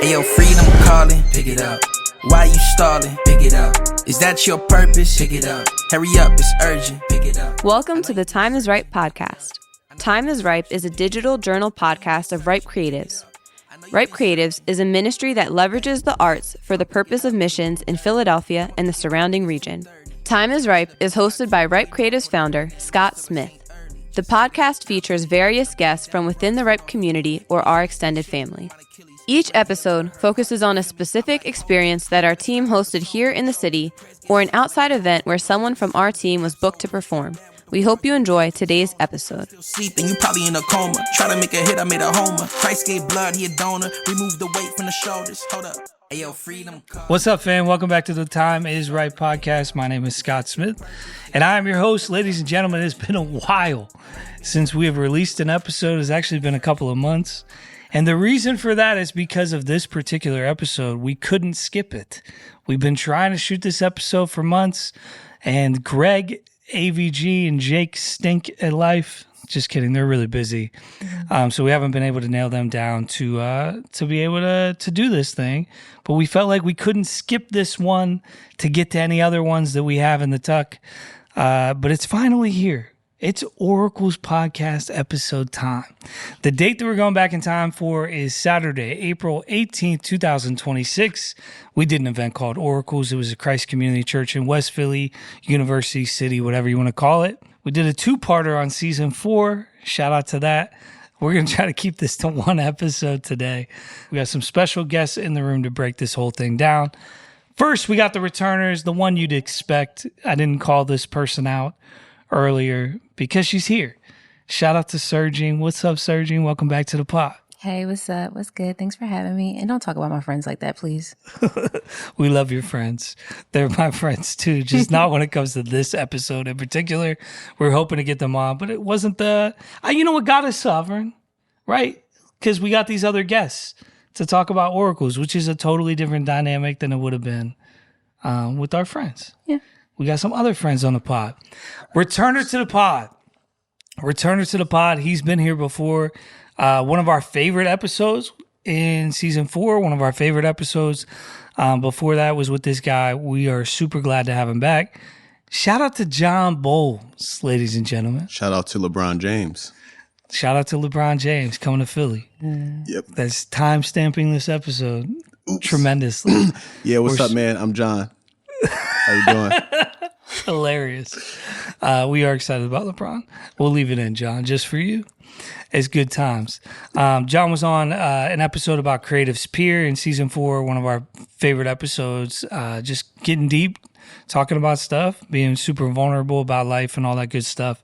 Ayo, freedom calling, pick it up. Why you stalling? Pick it up. Is that your purpose? Pick it up. Hurry up, it's urgent. Pick it up. Welcome to the Time is Ripe podcast. Time is Ripe is a digital journal podcast of Ripe Creatives. Ripe Creatives is a ministry that leverages the arts for the purpose of missions in Philadelphia and the surrounding region. Time is Ripe is hosted by Ripe Creatives founder, Scott Smith. The podcast features various guests from within the Ripe community or our extended family. Each episode focuses on a specific experience that our team hosted here in the city or an outside event where someone from our team was booked to perform. We hope you enjoy today's episode. Sleeping, you probably in a coma. Try to make a hit, I made a homer. Christ gave blood, he a donor. Remove the weight from the shoulders. Hold up. Ayo, freedom. What's up, fam? Welcome back to the Time is Ripe podcast. My name is Scott Smith, and I am your host. Ladies and gentlemen, it's been a while since we have released an episode. It's actually been a couple of months. And the reason for that is because of this particular episode. We couldn't skip it. We've been trying to shoot this episode for months, and Greg, AVG, and Jake stink at life. Just kidding. They're really busy. So we haven't been able to nail them down to be able to do this thing. But we felt like we couldn't skip this one to get to any other ones that we have in the tuck. But it's finally here. It's Oracle's podcast episode time. The date that we're going back in time for is Saturday, April 18th, 2026. We did an event called Oracles. It was a Christ Community Church in West Philly, University City, whatever you want to call it. We did a two-parter on season 4. Shout out to that. We're going to try to keep this to one episode today. We got some special guests in the room to break this whole thing down. First, we got the returners, the one you'd expect. I didn't call this person out earlier because she's here. Shout out to Sergine. What's up, Sergine? Welcome back to the pod. Hey, what's up? What's good? Thanks for having me. And don't talk about my friends like that, please. We love your friends. They're my friends too, just not when it comes to this episode in particular. We're hoping to get them on, but it wasn't you know what got us sovereign, right? Because we got these other guests to talk about Oracles, which is a totally different dynamic than it would have been with our friends. Yeah. We got some other friends on the pod. Returner to the pod. He's been here before. One of our favorite episodes in season 4. One of our favorite episodes before that was with this guy. We are super glad to have him back. Shout out to Jon Bolds, ladies and gentlemen. Shout out to LeBron James. Shout out to LeBron James coming to Philly. Yep. That's time stamping this episode tremendously. Yeah, what's up, man? I'm John. How you doing? Hilarious. We are excited about LeBron. We'll leave it in, John, just for you. It's good times. John was on an episode about Creative's Peer in season 4, one of our favorite episodes, just getting deep, talking about stuff, being super vulnerable about life and all that good stuff.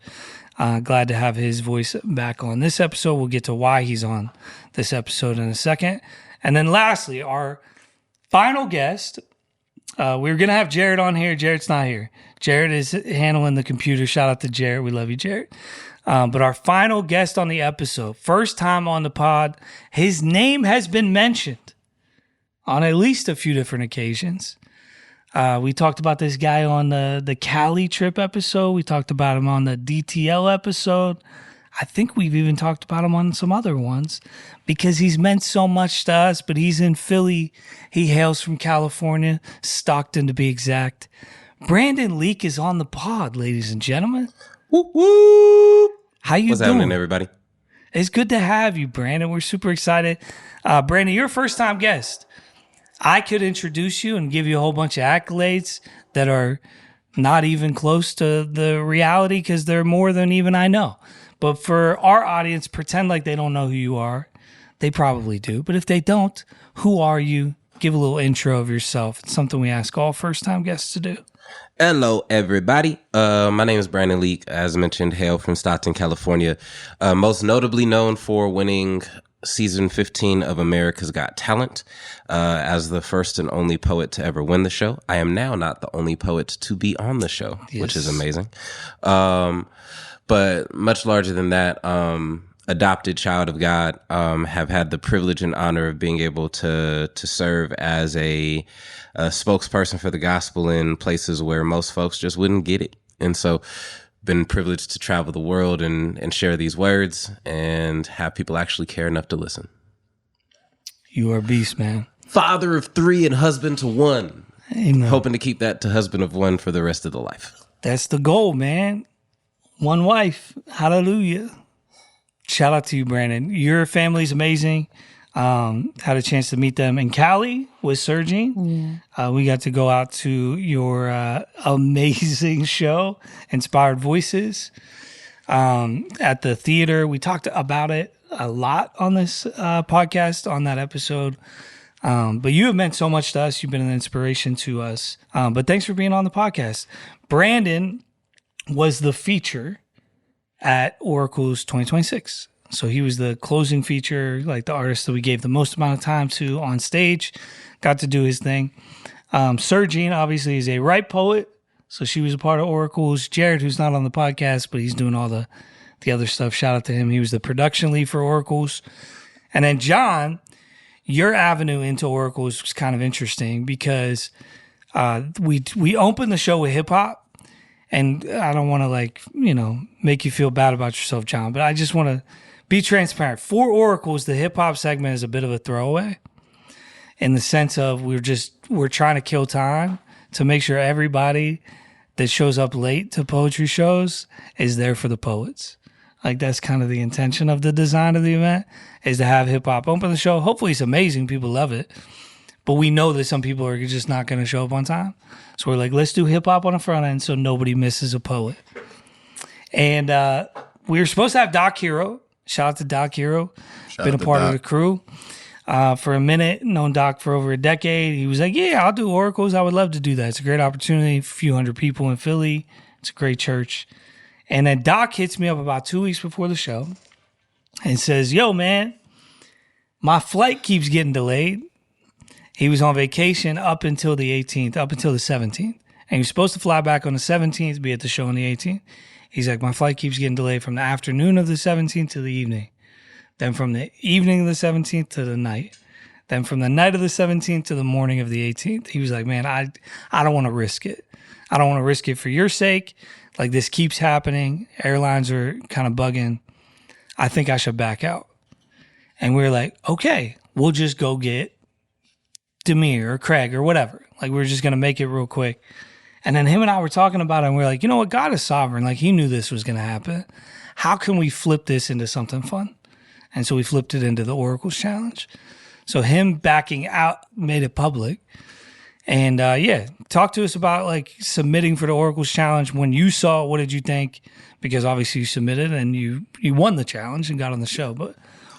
Glad to have his voice back on this episode. We'll get to why he's on this episode in a second. And then lastly, our final guest. We were going to have Jared on here. Jared's not here. Jared is handling the computer. Shout out to Jared. We love you, Jared. But our final guest on the episode, first time on the pod, his name has been mentioned on at least a few different occasions. We talked about this guy on the Cali trip episode. We talked about him on the DTL episode. I think we've even talked about him on some other ones because he's meant so much to us, but he's in Philly. He hails from California, Stockton to be exact. Brandon Leake is on the pod, ladies and gentlemen. Whoop, whoop. How you What's doing? happening, everybody? It's good to have you, Brandon. We're super excited. Brandon, you're a first-time guest. I could introduce you and give you a whole bunch of accolades that are not even close to the reality because they're more than even I know. But for our audience, pretend like they don't know who you are. They probably do. But if they don't, who are you? Give a little intro of yourself. It's something we ask all first-time guests to do. Hello, everybody. My name is Brandon Leake. As mentioned, hail from Stockton, California. Most notably known for winning season 15 of America's Got Talent as the first and only poet to ever win the show. I am now not the only poet to be on the show, which is amazing. But much larger than that, adopted child of God, have had the privilege and honor of being able to serve as a spokesperson for the gospel in places where most folks just wouldn't get it. And so been privileged to travel the world and share these words and have people actually care enough to listen. You are a beast, man. Father of 3 and husband to 1. Amen. Hoping to keep that to husband of 1 for the rest of the life. That's the goal, man. One wife. Hallelujah. Shout out to you, Brandon. Your family's amazing. Had a chance to meet them in Cali with Sergine. We got to go out to your amazing show, Inspired Voices, at the theater. We talked about it a lot on this podcast, on that episode. But you have meant so much to us. You've been an inspiration to us. But thanks for being on the podcast. Brandon was the feature at Oracle's 2026. So he was the closing feature, like the artist that we gave the most amount of time to on stage, got to do his thing. Sergine, obviously, is a ripe poet. So she was a part of Oracle's. Jared, who's not on the podcast, but he's doing all the other stuff. Shout out to him. He was the production lead for Oracle's. And then Jon, your avenue into Oracle's was kind of interesting because we opened the show with hip hop. And I don't want to make you feel bad about yourself, Jon, but I just want to be transparent. For Oracle's, the hip hop segment is a bit of a throwaway in the sense of we're trying to kill time to make sure everybody that shows up late to poetry shows is there for the poets. Like that's kind of the intention of the design of the event, is to have hip hop open the show. Hopefully it's amazing. People love it. But we know that some people are just not going to show up on time. So we're like, let's do hip hop on the front end so nobody misses a poet. And we were supposed to have Doc Hero. Shout out to Doc Hero. Been a part of the crew for a minute. Known Doc for over a decade. He was like, yeah, I'll do Oracles. I would love to do that. It's a great opportunity. A few hundred people in Philly. It's a great church. And then Doc hits me up about 2 weeks before the show and says, yo, man, my flight keeps getting delayed. He was on vacation up until the 18th, up until the 17th. And he was supposed to fly back on the 17th, be at the show on the 18th. He's like, my flight keeps getting delayed from the afternoon of the 17th to the evening. Then from the evening of the 17th to the night. Then from the night of the 17th to the morning of the 18th. He was like, man, I don't want to risk it. I don't want to risk it for your sake. Like this keeps happening. Airlines are kind of bugging. I think I should back out. And we were like, okay, we'll just go get Demir or Craig or whatever. Like we're just going to make it real quick. And then him and I were talking about it and we're like, you know what? God is sovereign. Like he knew this was going to happen. How can we flip this into something fun? And so we flipped it into the Oracles Challenge. So him backing out made it public. And talk to us about like submitting for the Oracles Challenge. When you saw it, what did you think? Because obviously you submitted and you won the challenge and got on the show. But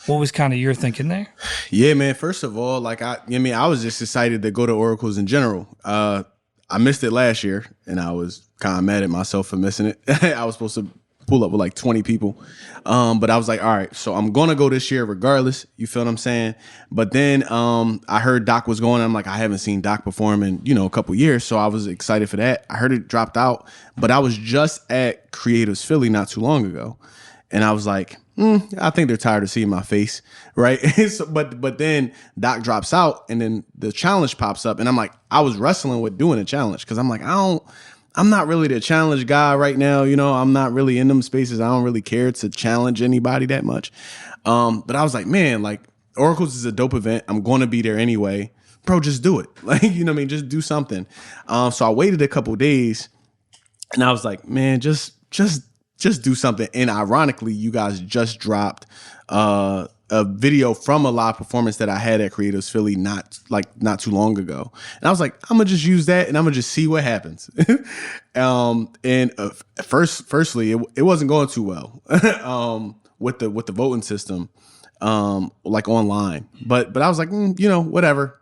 what was kind of your thinking there? Yeah, man. First of all, I was just excited to go to Oracles in general. I missed it last year, and I was kind of mad at myself for missing it. I was supposed to pull up with like 20 people. But I was like, all right, so I'm going to go this year regardless. You feel what I'm saying? But then I heard Doc was going. I'm like, I haven't seen Doc perform in, a couple years. So I was excited for that. I heard it dropped out, but I was just at Creatives Philly not too long ago. And I was like, I think they're tired of seeing my face, right? But then Doc drops out and then the challenge pops up. And I'm like, I was wrestling with doing a challenge because I'm like, I'm not really the challenge guy right now. I'm not really in them spaces. I don't really care to challenge anybody that much. But I was like, man, like Oracles is a dope event. I'm going to be there anyway. Bro, just do it. Like, you know what I mean? Just do something. So I waited a couple days and I was like, man, just do something. And ironically, you guys just dropped a video from a live performance that I had at Creatives Philly not too long ago. And I was like, I'm gonna just use that and I'm gonna just see what happens. Firstly, it wasn't going too well with the voting system, like online. But I was like, whatever,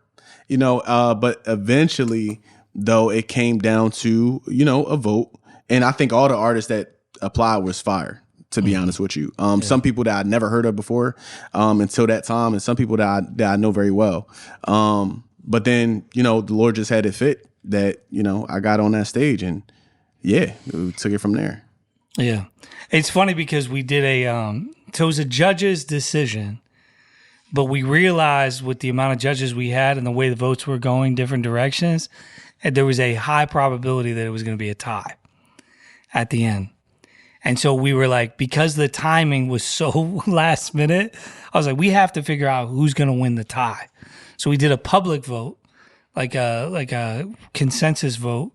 but eventually though it came down to, a vote. And I think all the artists that applied was fire, to be honest with you. Some people that I'd never heard of before until that time, and some people that I know very well. But then, the Lord just had it fit that, I got on that stage and we took it from there. Yeah. It's funny because we did so it was a judge's decision, but we realized with the amount of judges we had and the way the votes were going different directions, there was a high probability that it was going to be a tie at the end. And so we were like, because the timing was so last minute, I was like, we have to figure out who's going to win the tie. So we did a public vote, like a consensus vote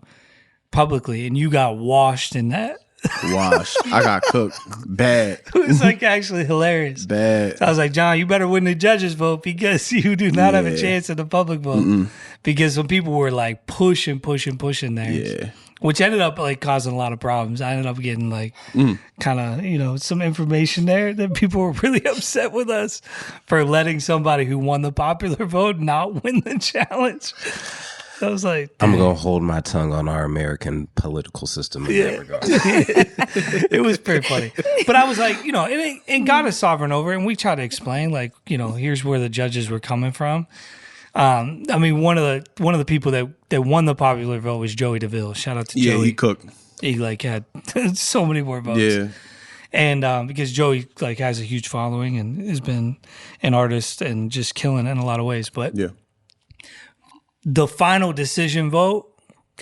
publicly, and you got washed in that. Washed. I got cooked. Bad. It was like actually hilarious. Bad. So I was like, John, you better win the judges vote because you do not have a chance in the public vote. Because some people were like pushing theirs. Yeah. Which ended up like causing a lot of problems. I ended up getting like kind of, some information there that people were really upset with us for letting somebody who won the popular vote not win the challenge. I was like, I'm going to hold my tongue on our American political system in that regard. it was pretty funny. But I was like, and God is sovereign over it. And we tried to explain, like, here's where the judges were coming from. I mean, one of the people that won the popular vote was Joey DeVille. Shout out to Joey. Yeah, he cooked. He like had so many more votes. Yeah. And because Joey like has a huge following and has been an artist and just killing it in a lot of ways. But Yeah. the final decision vote,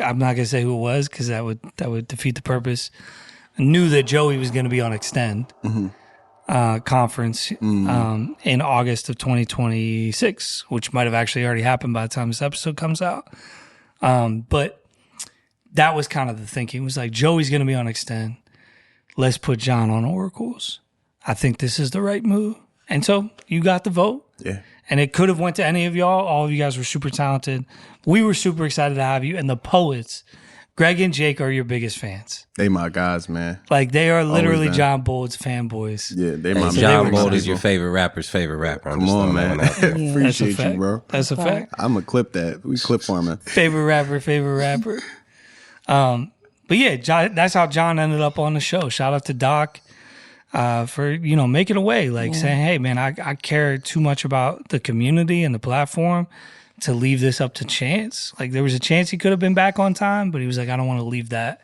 I'm not gonna say who it was because that would defeat the purpose. I knew that Joey was going to be on Extend conference in August of 2026, which might have actually already happened by the time this episode comes out. But that was kind of the thinking. It was like, Joey's going to be on Extend. Let's put John on Oracles. I think this is the right move. And so you got the vote. Yeah. And it could have went to any of y'all. All of you guys were super talented. We were super excited to have you. And the poets, Greg and Jake, are your biggest fans. They my guys, man. Like, they are literally been. Jon Bolds fanboys. Yeah, they my John man. Bold is your favorite rapper's favorite rapper. I'm Come just on, throwing that man. one out there. Appreciate That's a fact. you, bro. That's a fact. I'm going to clip that. We clip farming. Favorite rapper. But yeah, that's how John ended up on the show. Shout out to Doc for, making a way, like saying, hey, man, I care too much about the community and the platform to leave this up to chance. Like, there was a chance he could have been back on time, but he was like, I don't want to leave that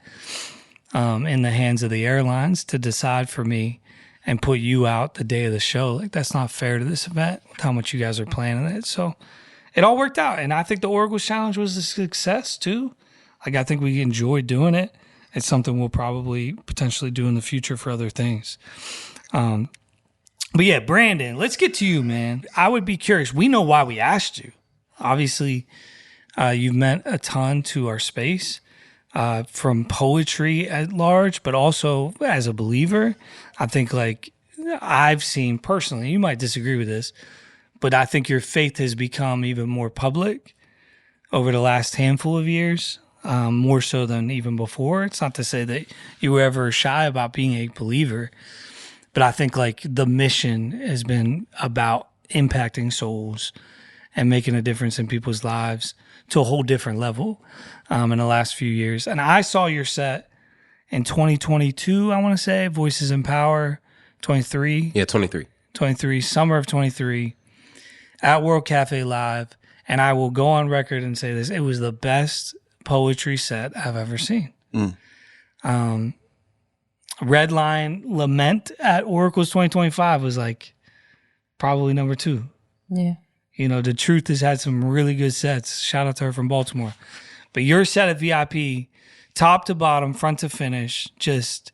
in the hands of the airlines to decide for me and put you out the day of the show. Like, that's not fair to this event with how much you guys are planning it. So it all worked out. And I think the Oracles Challenge was a success too. Like, I think we enjoyed doing it. It's something we'll probably potentially do in the future for other things. But yeah, Brandon, let's get to you, man. I would be curious. We know why we asked you. Obviously, you've meant a ton to our space, from poetry at large, but also as a believer. I think, like, I've seen personally, you might disagree with this, but I think your faith has become even more public over the last handful of years. More so than even before. It's not to say that you were ever shy about being a believer, but I think like the mission has been about impacting souls and making a difference in people's lives to a whole different level in the last few years. And I saw your set in 2022, I want to say, Voices in Power, 23. Yeah, 23. 23, summer of 23, at World Cafe Live. And I will go on record and say this, it was the best poetry set I've ever seen. Red Line Lament at Oracles 2025 was like probably number 2. Yeah. The Truth has had some really good sets. Shout out to her from Baltimore. But your set at VIP, top to bottom, front to finish, just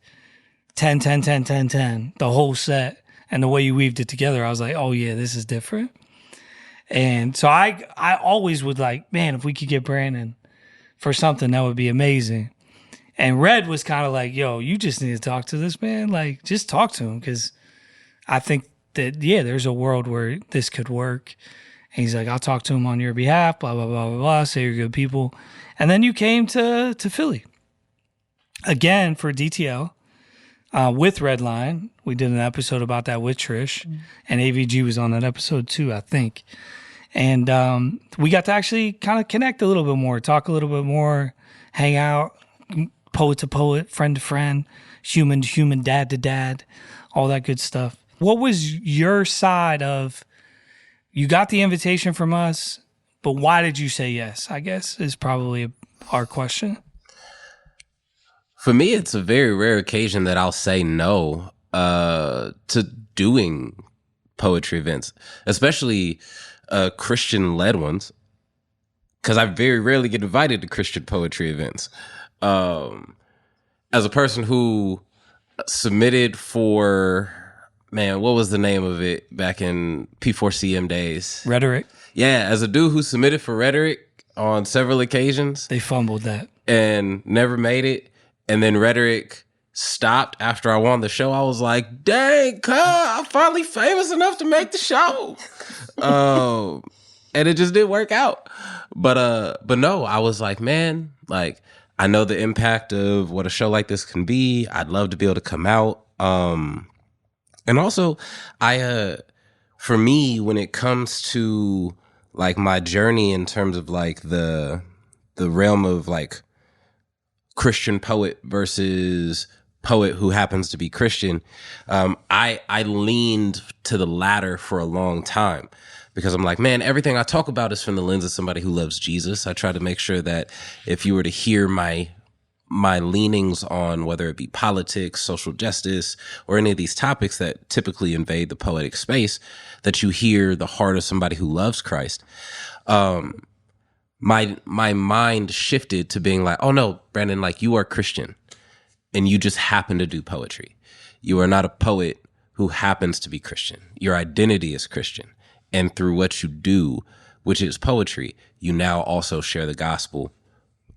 10, 10, 10, 10, 10, the whole set. And the way you weaved it together, I was like, oh yeah, this is different. And so I always would like, man, if we could get Brandon for something, that would be amazing. And Red was kind of like, yo, you just need to talk to this man. Like, just talk to him, because I think that, yeah, there's a world where this could work. And he's like, I'll talk to him on your behalf, blah, blah, blah, blah, blah, say you're good people. And then you came to Philly again for DTL with Redline. We did an episode about that with Trish, and AVG was on that episode too, I think. And we got to actually kind of connect a little bit more, talk a little bit more, hang out, poet to poet, friend to friend, human to human, dad to dad, all that good stuff. What was your side of, you got the invitation from us, but why did you say yes, I guess, is probably our question. For me, it's a very rare occasion that I'll say no to doing poetry events, especially Christian-led ones, because I very rarely get invited to Christian poetry events. As a person who submitted for, man, what was the name of it back in P4CM days? Rhetoric. Yeah, as a dude who submitted for Rhetoric on several occasions They fumbled that. and never made it, and then Rhetoric stopped after I won the show, I was like, dang, I'm finally famous enough to make the show. And it just didn't work out. But no, I was like, man, like, I know the impact of what a show like this can be. I'd love to be able to come out. And also, for me, when it comes to like my journey in terms of like the realm of like Christian poet versus poet who happens to be Christian, I leaned to the latter for a long time. Because I'm like, man, everything I talk about is from the lens of somebody who loves Jesus. I try to make sure that if you were to hear my leanings on whether it be politics, social justice, or any of these topics that typically invade the poetic space, that you hear the heart of somebody who loves Christ. My mind shifted to being like, oh no, Brandon, like you are Christian and you just happen to do poetry. You are not a poet who happens to be Christian. Your identity is Christian. And through what you do, which is poetry, you now also share the gospel,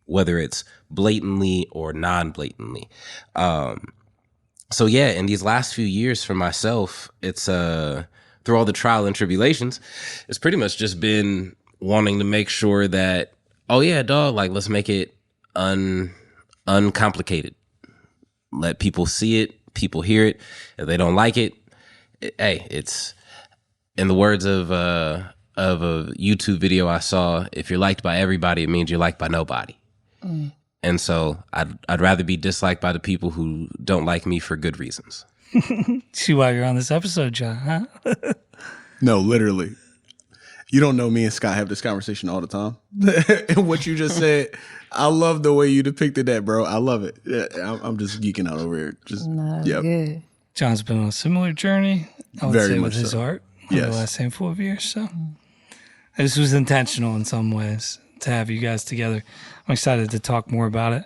whether it's blatantly or non-blatantly. So yeah, in these last few years for myself, it's through all the trial and tribulations, it's pretty much just been wanting to make sure that, oh yeah, dog, like let's make it uncomplicated. Let people see it, people hear it. If they don't like it, hey, it's, in the words of a YouTube video I saw, if you're liked by everybody, it means you're liked by nobody. And so I'd rather be disliked by the people who don't like me for good reasons. See why you're on this episode, John, huh? No, literally. You don't know me and Scott have this conversation all the time. And what you just said, I love the way you depicted that, bro. I love it. Yeah, I'm just geeking out over here. Just Good. John's been on a similar journey, I would Very say, much with his so. art over the last handful of years. So this was intentional in some ways to have you guys together. I'm excited to talk more about it.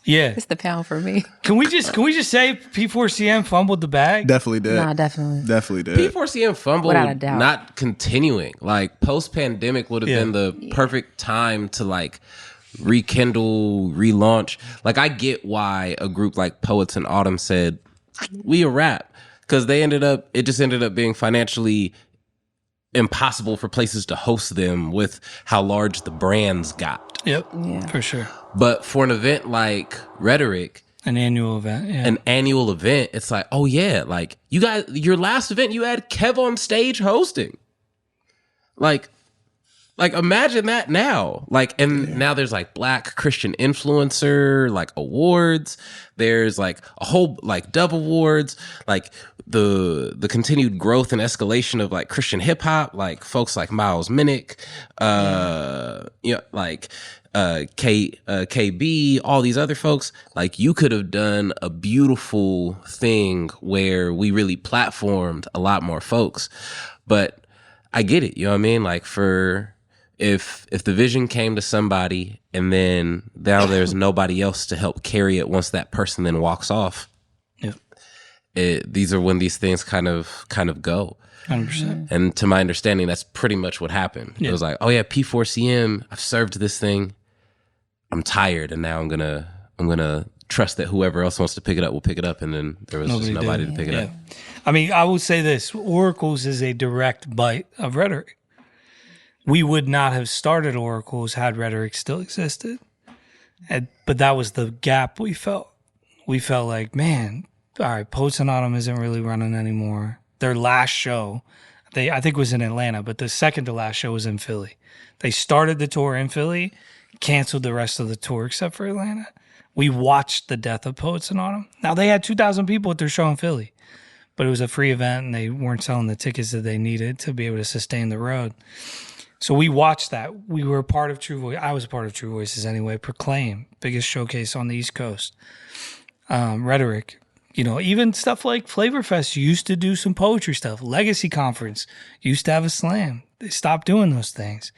Yeah. It's the pound for me. Can we just say P4CM fumbled the bag? definitely did. Nah, definitely. Definitely did. P4CM fumbled, Without a doubt. not continuing. Like post-pandemic would have been the perfect time to like rekindle, relaunch. Like I get why a group like Poets in Autumn said, we a rap. Because it just ended up being financially impossible for places to host them with how large the brands got. Yep. Yeah. For sure. But for an event like Rhetoric, An annual event. Yeah. an annual event, it's like, oh yeah, like you guys, your last event, you had Kev on stage hosting. Like imagine that now. Like, and now there's like Black Christian Influencer, like awards. There's like a whole like Dove Awards, like the continued growth and escalation of like Christian hip hop, like folks like Miles Minnick, like KB, all these other folks. Like you could have done a beautiful thing where we really platformed a lot more folks. But I get it, you know what I mean? Like if the vision came to somebody and then now there's nobody else to help carry it once that person then walks off. Yeah. These are when these things kind of go. 100%. And to my understanding, that's pretty much what happened. Yeah. It was like, oh yeah, P4CM, I've served this thing. I'm tired, and now I'm gonna trust that whoever else wants to pick it up will pick it up. And then there was just nobody to pick it up. I mean, I will say this: Oracles is a direct bite of Rhetoric. We would not have started Oracles had Rhetoric still existed, but that was the gap we felt. We felt like, man, all right, Poets in Autumn isn't really running anymore. Their last show, I think was in Atlanta, but the second to last show was in Philly. They started the tour in Philly, canceled the rest of the tour except for Atlanta. We watched the death of Poets in Autumn. Now, they had 2,000 people at their show in Philly, but it was a free event and they weren't selling the tickets that they needed to be able to sustain the road. So we watched that. We were a part of True Voice. I was a part of True Voices anyway. Proclaim, biggest showcase on the East Coast. Rhetoric, even stuff like Flavorfest used to do some poetry stuff. Legacy Conference used to have a slam. They stopped doing those things.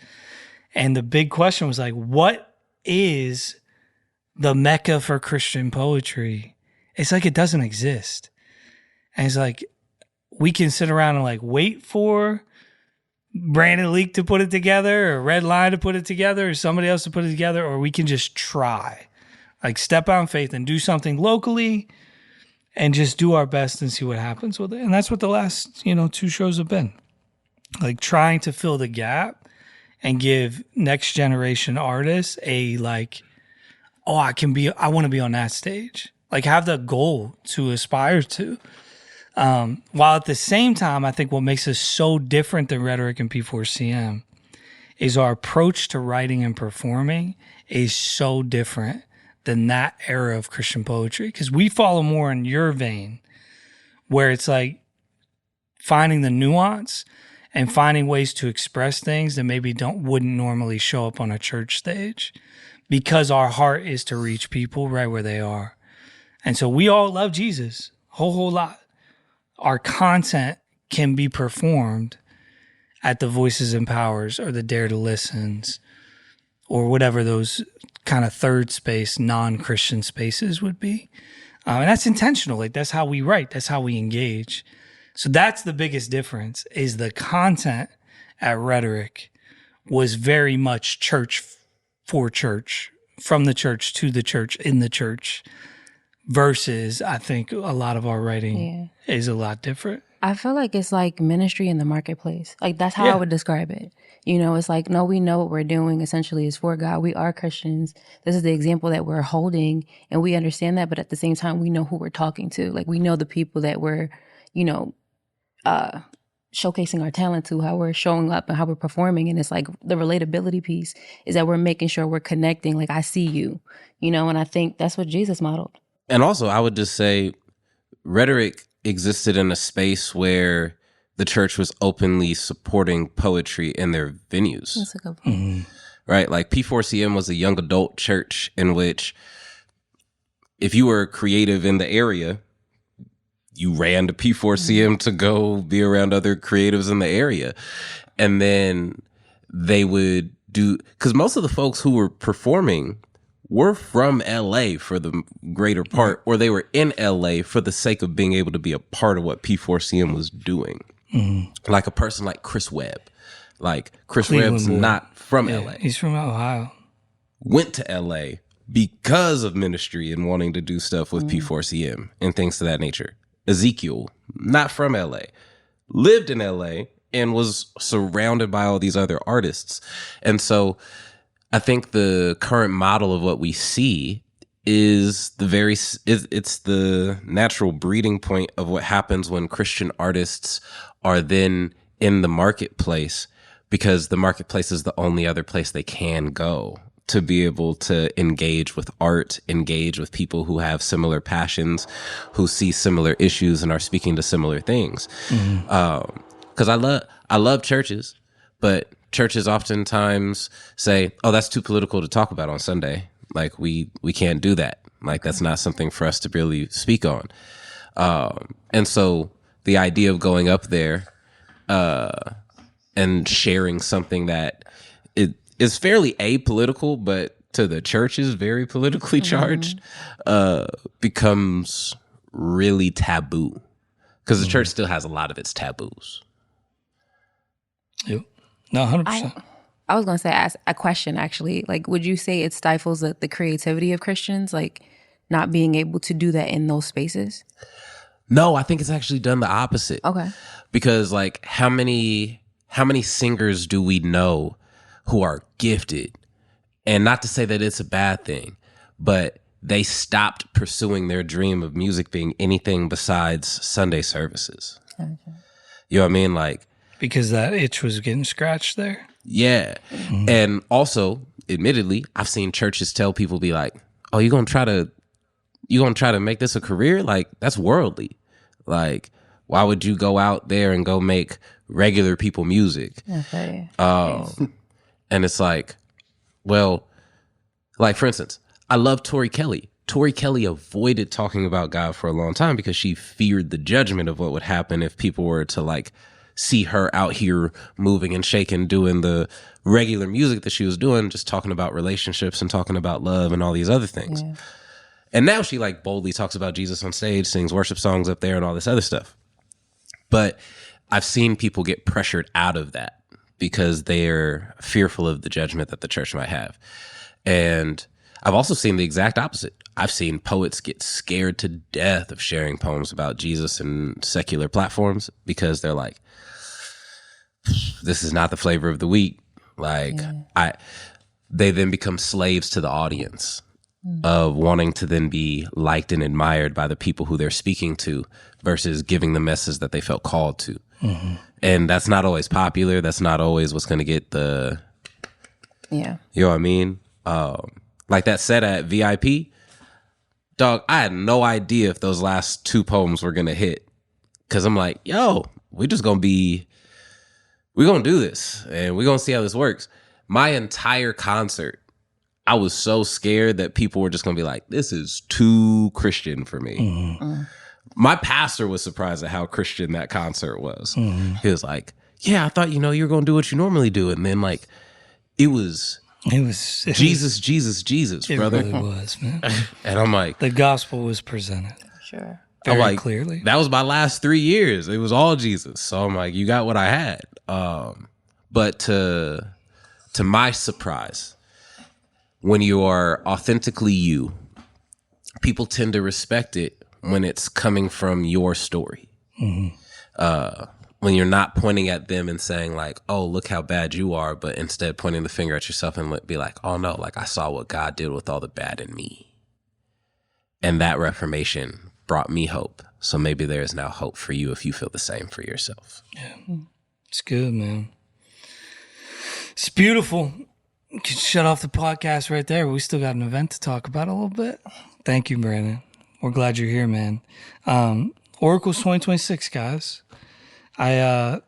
And the big question was like, what is the mecca for Christian poetry it's like it doesn't exist. And it's like we can sit around and like wait for Brandon Leake to put it together, or Red Line to put it together, or somebody else to put it together, or we can just try. Like step out in faith and do something locally and just do our best and see what happens with it. And that's what the last, 2 shows have been. Like trying to fill the gap and give next generation artists a like, oh, I want to be on that stage. Like have the goal to aspire to. While at the same time, I think what makes us so different than Rhetoric and P4CM is our approach to writing and performing is so different than that era of Christian poetry. Because we follow more in your vein, where it's like finding the nuance and finding ways to express things that maybe wouldn't normally show up on a church stage, because our heart is to reach people right where they are. And so we all love Jesus, whole lot. Our content can be performed at the Voices and Powers or the Dare to Listens or whatever those kind of third space, non-Christian spaces would be. And that's intentional. Like that's how we write. That's how we engage. So that's the biggest difference, is the content at Rhetoric was very much church for church, from the church to the church, in the church, versus I think a lot of our writing is a lot different. I feel like it's like ministry in the marketplace. Like that's how I would describe it. It's like, no, we know what we're doing essentially is for God. We are Christians. This is the example that we're holding, and we understand that. But at the same time, we know who we're talking to. Like we know the people that we're, showcasing our talent to, how we're showing up and how we're performing. And it's like the relatability piece is that we're making sure we're connecting. Like I see you, and I think that's what Jesus modeled. And also, I would just say Rhetoric existed in a space where the church was openly supporting poetry in their venues. That's a good point. Mm-hmm. Right? Like P4CM was a young adult church in which if you were creative in the area, you ran to P4CM to go be around other creatives in the area. And then they would because most of the folks who were performing were from LA for the greater part, or they were in LA for the sake of being able to be a part of what P4CM was doing. Mm-hmm. Like a person like Chris Webb. Like Chris Cleveland Webb's boy. not from LA. He's from Ohio. Went to LA because of ministry and wanting to do stuff with P4CM and things to that nature. Ezekiel, not from LA, lived in LA and was surrounded by all these other artists. And so I think the current model of what we see is it's the natural breeding point of what happens when Christian artists are then in the marketplace, because the marketplace is the only other place they can go to be able to engage with art, engage with people who have similar passions, who see similar issues and are speaking to similar things. Because I love churches, but churches oftentimes say, oh, that's too political to talk about on Sunday. Like we can't do that. Like that's not something for us to really speak on. And so the idea of going up there and sharing something that it is fairly apolitical, but to the church is very politically charged, becomes really taboo, because the church still has a lot of its taboos. Yep. No, 100%. I was going to say, ask a question actually. Like, would you say it stifles the creativity of Christians, like not being able to do that in those spaces? No, I think it's actually done the opposite. Okay. Because like how many singers do we know who are gifted? And not to say that it's a bad thing, but they stopped pursuing their dream of music being anything besides Sunday services. Okay. You know what I mean? Like, Because that itch was getting scratched there. yeah. Mm-hmm. And also, admittedly, I've seen churches tell people, be like, oh, you're going to try to make this a career? Like, that's worldly. Like, why would you go out there and go make regular people music? Okay. And it's like, well, like, for instance, I love Tori Kelly. Tori Kelly avoided talking about God for a long time because she feared the judgment of what would happen if people were to like see her out here moving and shaking, doing the regular music that she was doing, just talking about relationships and talking about love and all these other things. Yeah. And now she like boldly talks about Jesus on stage, sings worship songs up there and all this other stuff. But I've seen people get pressured out of that because they're fearful of the judgment that the church might have. And I've also seen the exact opposite. I've seen poets get scared to death of sharing poems about Jesus in secular platforms because they're like, this is not the flavor of the week. Like, they then become slaves to the audience of wanting to then be liked and admired by the people who they're speaking to versus giving the message that they felt called to. And that's not always popular. That's not always what's going to get the, you know what I mean? Like that set at VIP, dog, I had no idea if those last 2 poems were going to hit. Cause I'm like, yo, we're going to do this and we're going to see how this works. My entire concert, I was so scared that people were just going to be like, this is too Christian for me. My pastor was surprised at how Christian that concert was. He was like, yeah, I thought, you were going to do what you normally do. And then like, it was Jesus, brother. It really was, man. And I'm like, the gospel was presented. Sure. Very like, clearly. That was my last 3 years. It was all Jesus. So I'm like, you got what I had. But to my surprise, when you are authentically you, people tend to respect it when it's coming from your story. When you're not pointing at them and saying like, oh, look how bad you are, but instead pointing the finger at yourself and be like, oh no, like I saw what God did with all the bad in me. And that reformation brought me hope. So maybe there is now hope for you if you feel the same for yourself. Yeah, it's good, man. It's beautiful. You can shut off the podcast right there. We still got an event to talk about a little bit. Thank you, Brandon. We're glad you're here, man. Oracle's 2026, guys. The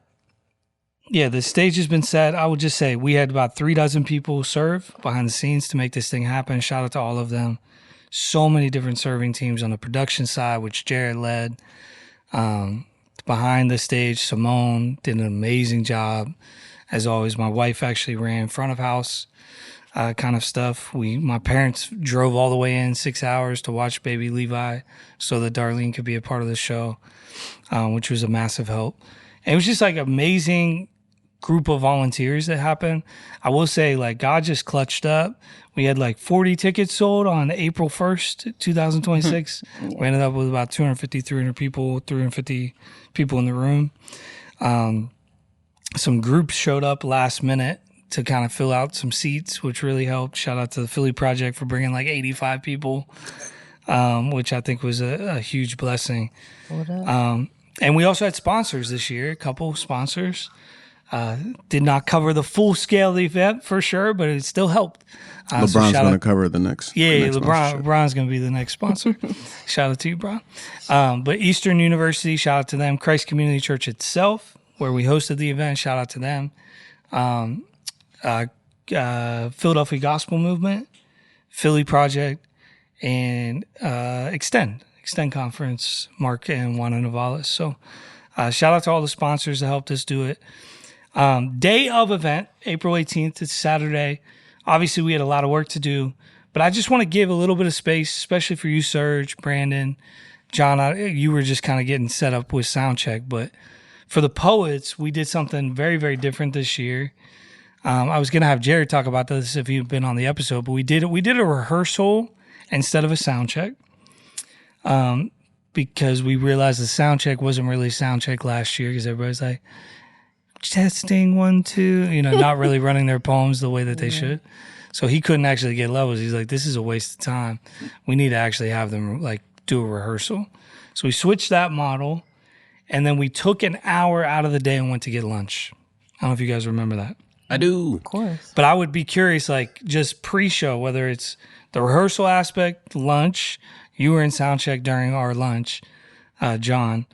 stage has been set. I would just say we had about 36 people serve behind the scenes to make this thing happen. Shout out to all of them. So many different serving teams on the production side, which Jared led. Behind the stage, Simone did an amazing job. As always, my wife actually ran front of house kind of stuff. My parents drove all the way in 6 hours to watch baby Levi so that Darlene could be a part of the show, which was a massive help. And it was just like amazing group of volunteers that happened. I will say, like, God just clutched up. We had like 40 tickets sold on April 1st, 2026. We ended up with about 350 people in the room. Some groups showed up last minute to kind of fill out some seats, which really helped. Shout out to the Philly Project for bringing like 85 people, which I think was a huge blessing. And we also had sponsors this year, a couple of sponsors. Did not cover the full scale of the event for sure, but it still helped. LeBron's going to cover the next. Yeah, LeBron's going to be the next sponsor. Shout out to you, Bron. But Eastern University, shout out to them. Christ Community Church itself, where we hosted the event, shout out to them. Philadelphia Gospel Movement, Philly Project, and Extend Conference, Mark and Juana Navales. So shout out to all the sponsors that helped us do it. Day of event, April 18th, it's Saturday. Obviously, we had a lot of work to do, but I just want to give a little bit of space, especially for you, Serge, Brandon, John. You were just kind of getting set up with sound check, but for the poets, we did something very, very different this year. I was going to have Jared talk about this if you've been on the episode, but we did a rehearsal instead of a sound check, because we realized the sound check wasn't really sound check last year because everybody's like, testing 1, 2, not really running their poems the way that they should. So he couldn't actually get levels. He's like, this is a waste of time. We need to actually have them like do a rehearsal. So we switched that model, and then we took an hour out of the day and went to get lunch. I don't know if you guys remember that. I do. Of course. But I would be curious, like just pre-show, whether it's the rehearsal aspect, lunch, you were in sound check during our lunch, John,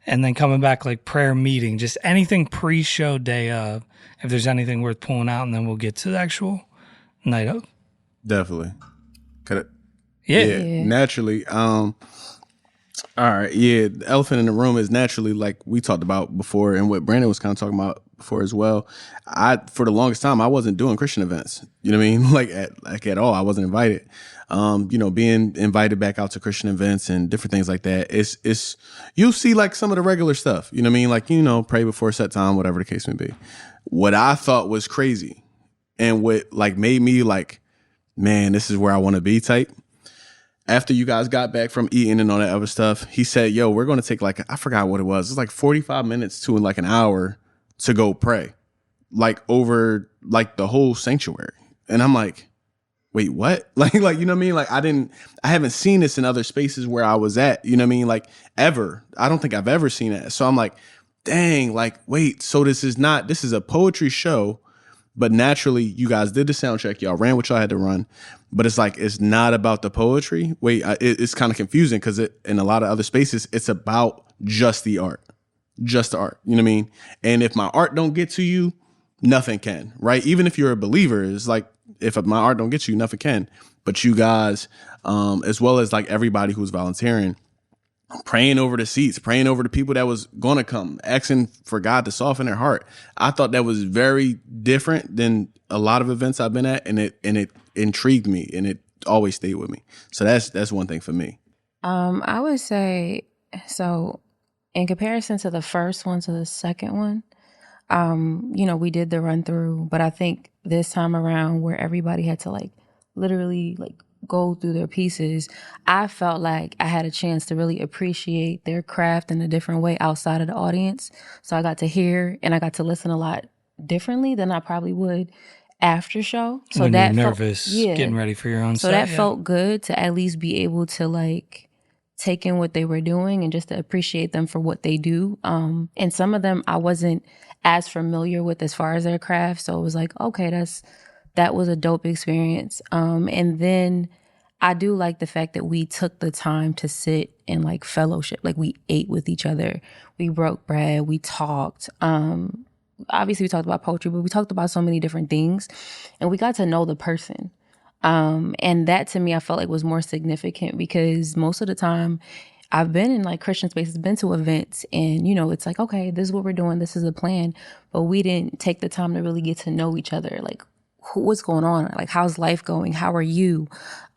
and then coming back like prayer meeting, just anything pre-show day of, if there's anything worth pulling out, and then we'll get to the actual night of. Definitely. Could it? Yeah. Naturally. All right. Yeah. The elephant in the room is naturally, like we talked about before, and what Brandon was kind of talking about before as well. For the longest time, I wasn't doing Christian events. You know what I mean? Like at all. I wasn't invited. Being invited back out to Christian events and different things like that. It's you'll see like some of the regular stuff. You know what I mean? Like, pray before a set time, whatever the case may be. What I thought was crazy and what like made me like, man, this is where I want to be type. After you guys got back from eating and all that other stuff, he said, yo, we're going to take I forgot what it was. It's like 45 minutes to like an hour to go pray, like over like the whole sanctuary. And I'm like, wait, what? Like, you know what I mean? Like I haven't seen this in other spaces where I was at, you know what I mean? Like ever. I don't think I've ever seen that. So I'm like, dang, like, wait, so this is a poetry show, but naturally you guys did the sound check. Y'all ran what y'all had to run. But it's like, it's not about the poetry. Wait, it's kind of confusing because in a lot of other spaces, it's about just the art, just the art. You know what I mean? And if my art don't get to you, nothing can, right? Even if you're a believer, it's like, if my art don't get you, nothing can. But you guys, as well as like everybody who's volunteering, praying over the seats, praying over the people that was going to come, asking for God to soften their heart. I thought that was very different than a lot of events I've been at, and it intrigued me, and it always stayed with me. So that's one thing for me. I would say, so in comparison to the first one to the second one, we did the run through, but I think this time around where everybody had to like literally like go through their pieces, I felt like I had a chance to really appreciate their craft in a different way outside of the audience. So I got to hear and I got to listen a lot differently than I probably would after show. So when that you're nervous, getting ready for your own so set, that felt good to at least be able to like take in what they were doing and just to appreciate them for what they do. And some of them I wasn't as familiar with as far as their craft. So it was like, okay, that was a dope experience. And then I do like the fact that we took the time to sit and like fellowship. Like we ate with each other. We broke bread. We talked. Obviously we talked about poetry, but we talked about so many different things and we got to know the person. And that to me, I felt like was more significant because most of the time I've been in like Christian spaces, been to events and, it's like, okay, this is what we're doing. This is a plan. But we didn't take the time to really get to know each other. Like, what's going on? Like, how's life going? How are you?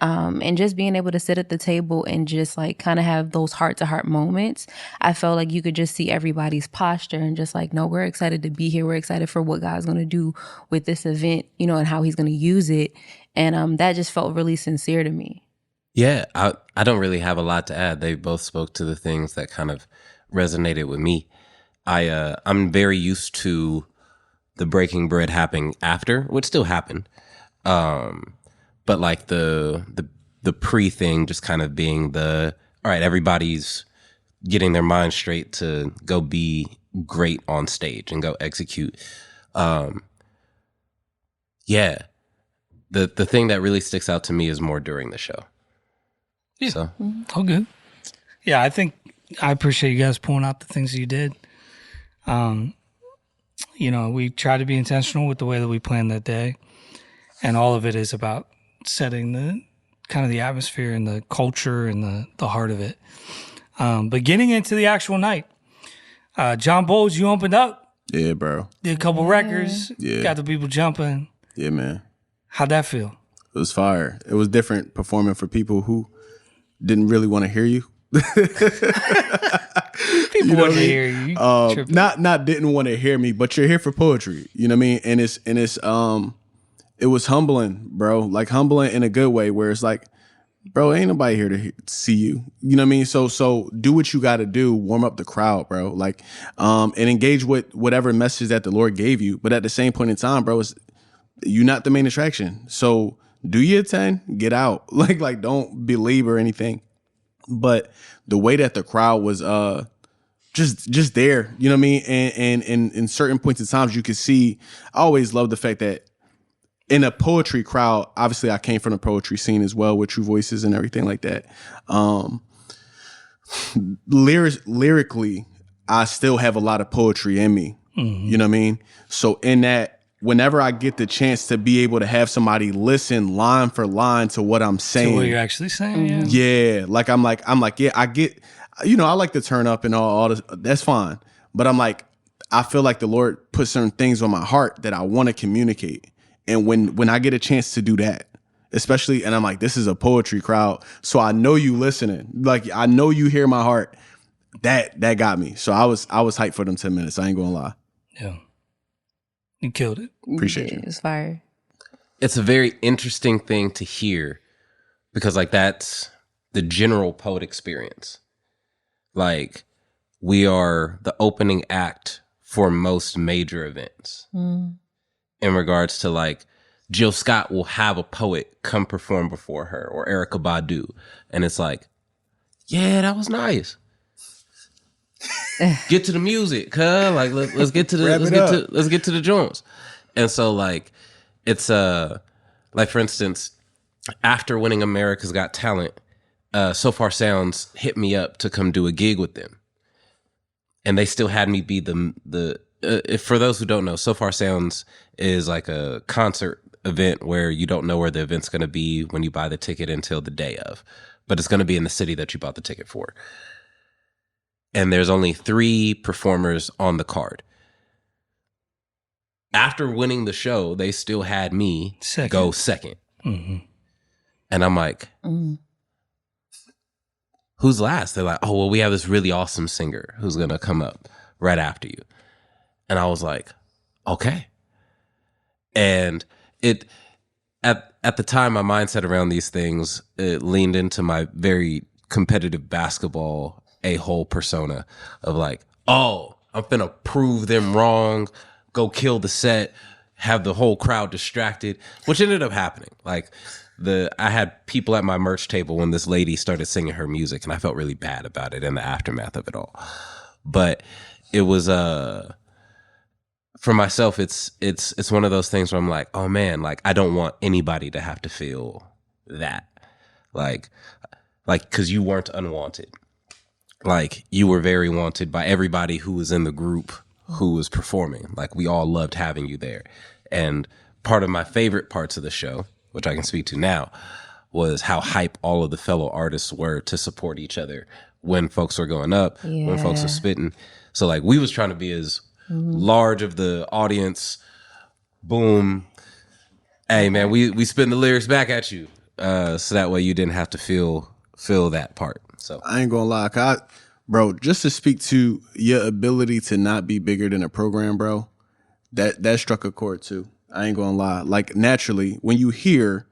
And just being able to sit at the table and just like kind of have those heart to heart moments. I felt like you could just see everybody's posture and just like, no, we're excited to be here. We're excited for what God's going to do with this event, and how he's going to use it. And that just felt really sincere to me. Yeah, I don't really have a lot to add. They both spoke to the things that kind of resonated with me. I'm very used to the breaking bread happening after, which still happened. But like the pre thing just kind of being all right, everybody's getting their mind straight to go be great on stage and go execute. Yeah. The thing that really sticks out to me is more during the show. Yeah. So. Oh, good. Yeah, I appreciate you guys pulling out the things that you did. We try to be intentional with the way that we plan that day. And all of it is about setting the kind of the atmosphere and the culture and the heart of it. But getting into the actual night, Jon Bolds, you opened up. Yeah, bro. Did a couple records. Yeah. Got the people jumping. Yeah, man. How'd that feel? It was fire. It was different performing for people who didn't really want to hear you. People want to hear you. Not didn't want to hear me, but you're here for poetry. You know what I mean? And it was humbling, bro. Like humbling in a good way, where it's like, bro, ain't nobody here to see you. You know what I mean? So do what you got to do. Warm up the crowd, bro. Like, and engage with whatever message that the Lord gave you. But at the same point in time, bro, you're not the main attraction. So do your 10, get out. Like don't belabor anything. But the way that the crowd was just there, you know what I mean? And in certain points in times you could see, I always love the fact that in a poetry crowd, obviously I came from the poetry scene as well with True Voices and everything like that. Lyrically, I still have a lot of poetry in me. Mm-hmm. You know what I mean? So in that, whenever I get the chance to be able to have somebody listen line for line to what I'm saying. To what you're actually saying, yeah. Yeah. Like, I'm like, yeah, I get, I like to turn up and all this. That's fine. But I'm like, I feel like the Lord put certain things on my heart that I want to communicate. And when I get a chance to do that, especially, and I'm like, this is a poetry crowd, so I know you listening. Like, I know you hear my heart. That got me. So I was hyped for them 10 minutes. I ain't gonna lie. Yeah. You killed it. Appreciate you. It's fire. It's a very interesting thing to hear because like that's the general poet experience. Like we are the opening act for most major events in regards to like Jill Scott will have a poet come perform before her or Erykah Badu. And it's like, yeah, that was nice. Get to the music, cuz like let's get to the let's get to the joints. And so like it's like for instance, after winning America's Got Talent, So Far Sounds hit me up to come do a gig with them. And they still had me be the for those who don't know, So Far Sounds is like a concert event where you don't know where the event's going to be when you buy the ticket until the day of, but it's going to be in the city that you bought the ticket for. And there's only 3 performers on the card. After winning the show, they still had me go second. Mm-hmm. And I'm like, who's last? They're like, oh, well, we have this really awesome singer who's going to come up right after you. And I was like, okay. And it, at the time, my mindset around these things, it leaned into my very competitive basketball a-hole persona of like, oh, I'm finna prove them wrong, go kill the set, have the whole crowd distracted, which ended up happening. Like I had people at my merch table when this lady started singing her music and I felt really bad about it in the aftermath of it all. But it was, for myself, it's one of those things where I'm like, oh man, like I don't want anybody to have to feel that. Like, cause you weren't unwanted. Like you were very wanted by everybody who was in the group who was performing. Like we all loved having you there. And part of my favorite parts of the show, which I can speak to now, was how hype all of the fellow artists were to support each other when folks were going up, when folks were spitting. So like we was trying to be as large of the audience. Boom. Hey man, we spitting the lyrics back at you. So that way you didn't have to feel that part. So I ain't gonna lie, bro, just to speak to your ability to not be bigger than a program, bro, that struck a chord too. I ain't gonna lie. Like naturally, when you hear,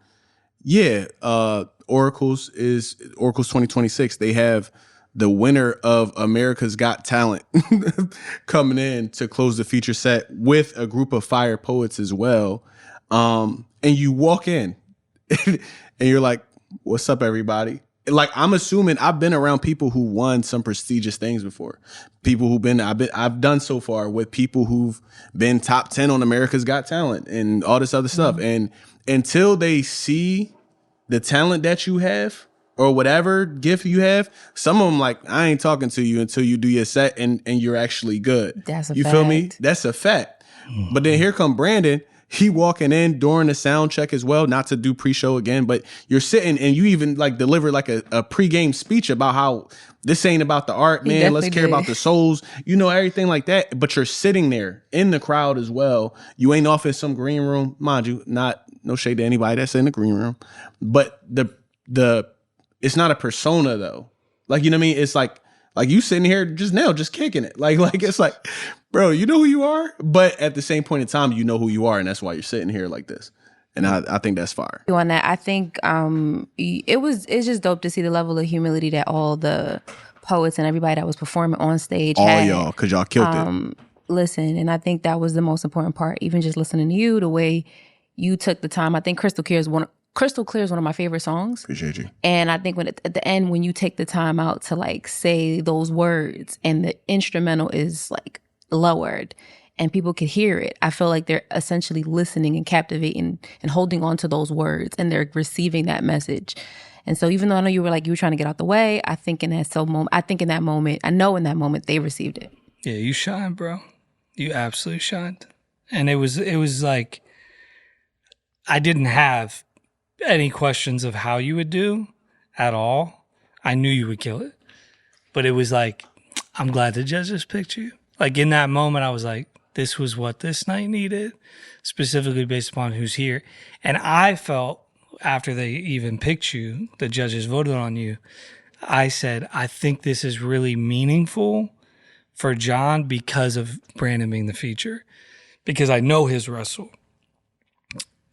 Oracle's 2026, they have the winner of America's Got Talent coming in to close the feature set with a group of fire poets as well. And you walk in and you're like, what's up, everybody? Like, I'm assuming I've been around people who won some prestigious things before. People I've done so far with people who've been top 10 on America's Got Talent and all this other stuff. And until they see the talent that you have or whatever gift you have, some of them like, I ain't talking to you until you do your set and you're actually good. That's a you fact. feel me? That's a fact. But then here come Brandon. He walking in during the sound check as well, not to do pre-show again, but you're sitting and you even like deliver like a pre-game speech about how this ain't about the art, man. Let's care about the souls, everything like that. But you're sitting there in the crowd as well. You ain't off in some green room, mind you, no shade to anybody that's in the green room, but the it's not a persona though. Like, you know what I mean? It's like you sitting here just kicking it. Like it's like, bro, you know who you are, but at the same point in time, you know who you are, and that's why you're sitting here like this. And I think that's fire. On that, I think it's just dope to see the level of humility that all the poets and everybody that was performing on stage all had. y'all, because y'all killed it. Listen, and I think that was the most important part. Even just listening to you, the way you took the time. I think Crystal Clear is one of my favorite songs. Appreciate you. And I think at the end, when you take the time out to like say those words and the instrumental is like lowered and people could hear it, I feel like they're essentially listening and captivating and holding on to those words and they're receiving that message. And so even though I know you were trying to get out the way, I know in that moment they received it. Yeah, you shined, bro. You absolutely shined. And it was like, I didn't have any questions of how you would do at all. I knew you would kill it. But it was like, I'm glad the judges picked you. Like in that moment, I was like, this was what this night needed, specifically based upon who's here. And I felt after they even picked you, the judges voted on you, I said, I think this is really meaningful for Jon because of Brandon being the feature, because I know his wrestle.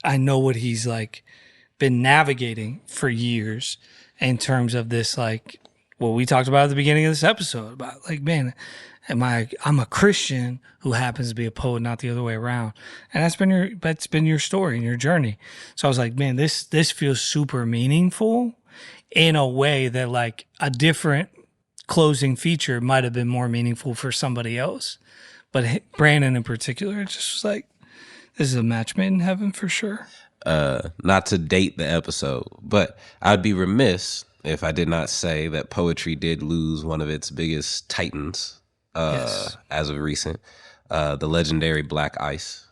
I know what he's like been navigating for years in terms of this, like what we talked about at the beginning of this episode about like, man, I'm a Christian who happens to be a poet, not the other way around. And that's been your story and your journey. So I was like, man, this feels super meaningful in a way that like a different closing feature might have been more meaningful for somebody else. But Brandon in particular, it just was like, this is a match made in heaven for sure. Not to date the episode, but I'd be remiss if I did not say that poetry did lose one of its biggest titans as of recent. The legendary Black Ice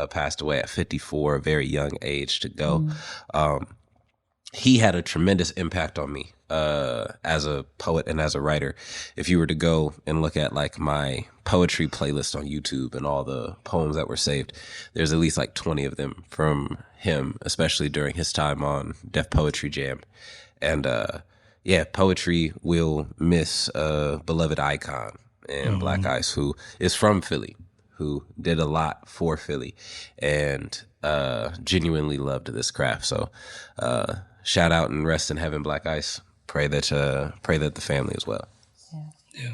passed away at 54, a very young age to go. He had a tremendous impact on me as a poet and as a writer. If you were to go and look at like my poetry playlist on YouTube and all the poems that were saved, there's at least like 20 of them from him, especially during his time on Def Poetry Jam. And poetry will miss a beloved icon in Black Ice, who is from Philly, who did a lot for Philly and genuinely loved this craft. So shout out and rest in heaven, Black Ice. Pray that the family as well. Yeah.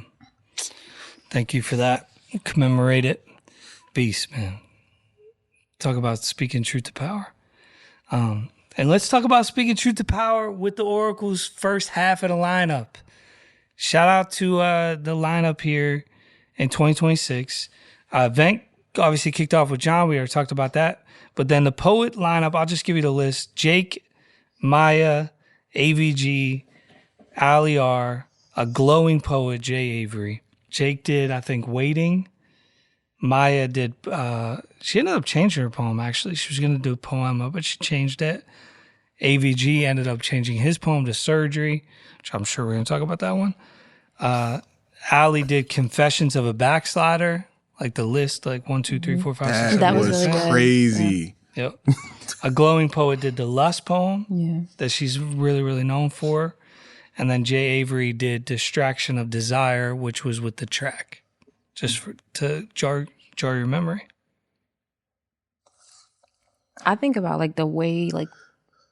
Thank you for that. Commemorate it. Beast, man. Talk about speaking truth to power. And let's talk about speaking truth to power with the Oracle's first half of the lineup. Shout out to the lineup here in 2026. Event obviously kicked off with Jon. We already talked about that. But then the poet lineup, I'll just give you the list. Jake, Maya, AVG, Ali R, a glowing poet, Jay Avery. Jake did, I think, Waiting. Maya did, she ended up changing her poem, actually. She was going to do a poem, but she changed it. AVG ended up changing his poem to Surgery, which I'm sure we're going to talk about that one. Ali did Confessions of a Backslider, like the list, like 1, 2, 3, 4, 5, 6, 7. That was really good. crazy. Yep. A glowing poet did the Lust poem that she's really, really known for. And then Jay Avery did Distraction of Desire, which was with the track, just to jar your memory. I think about like the way like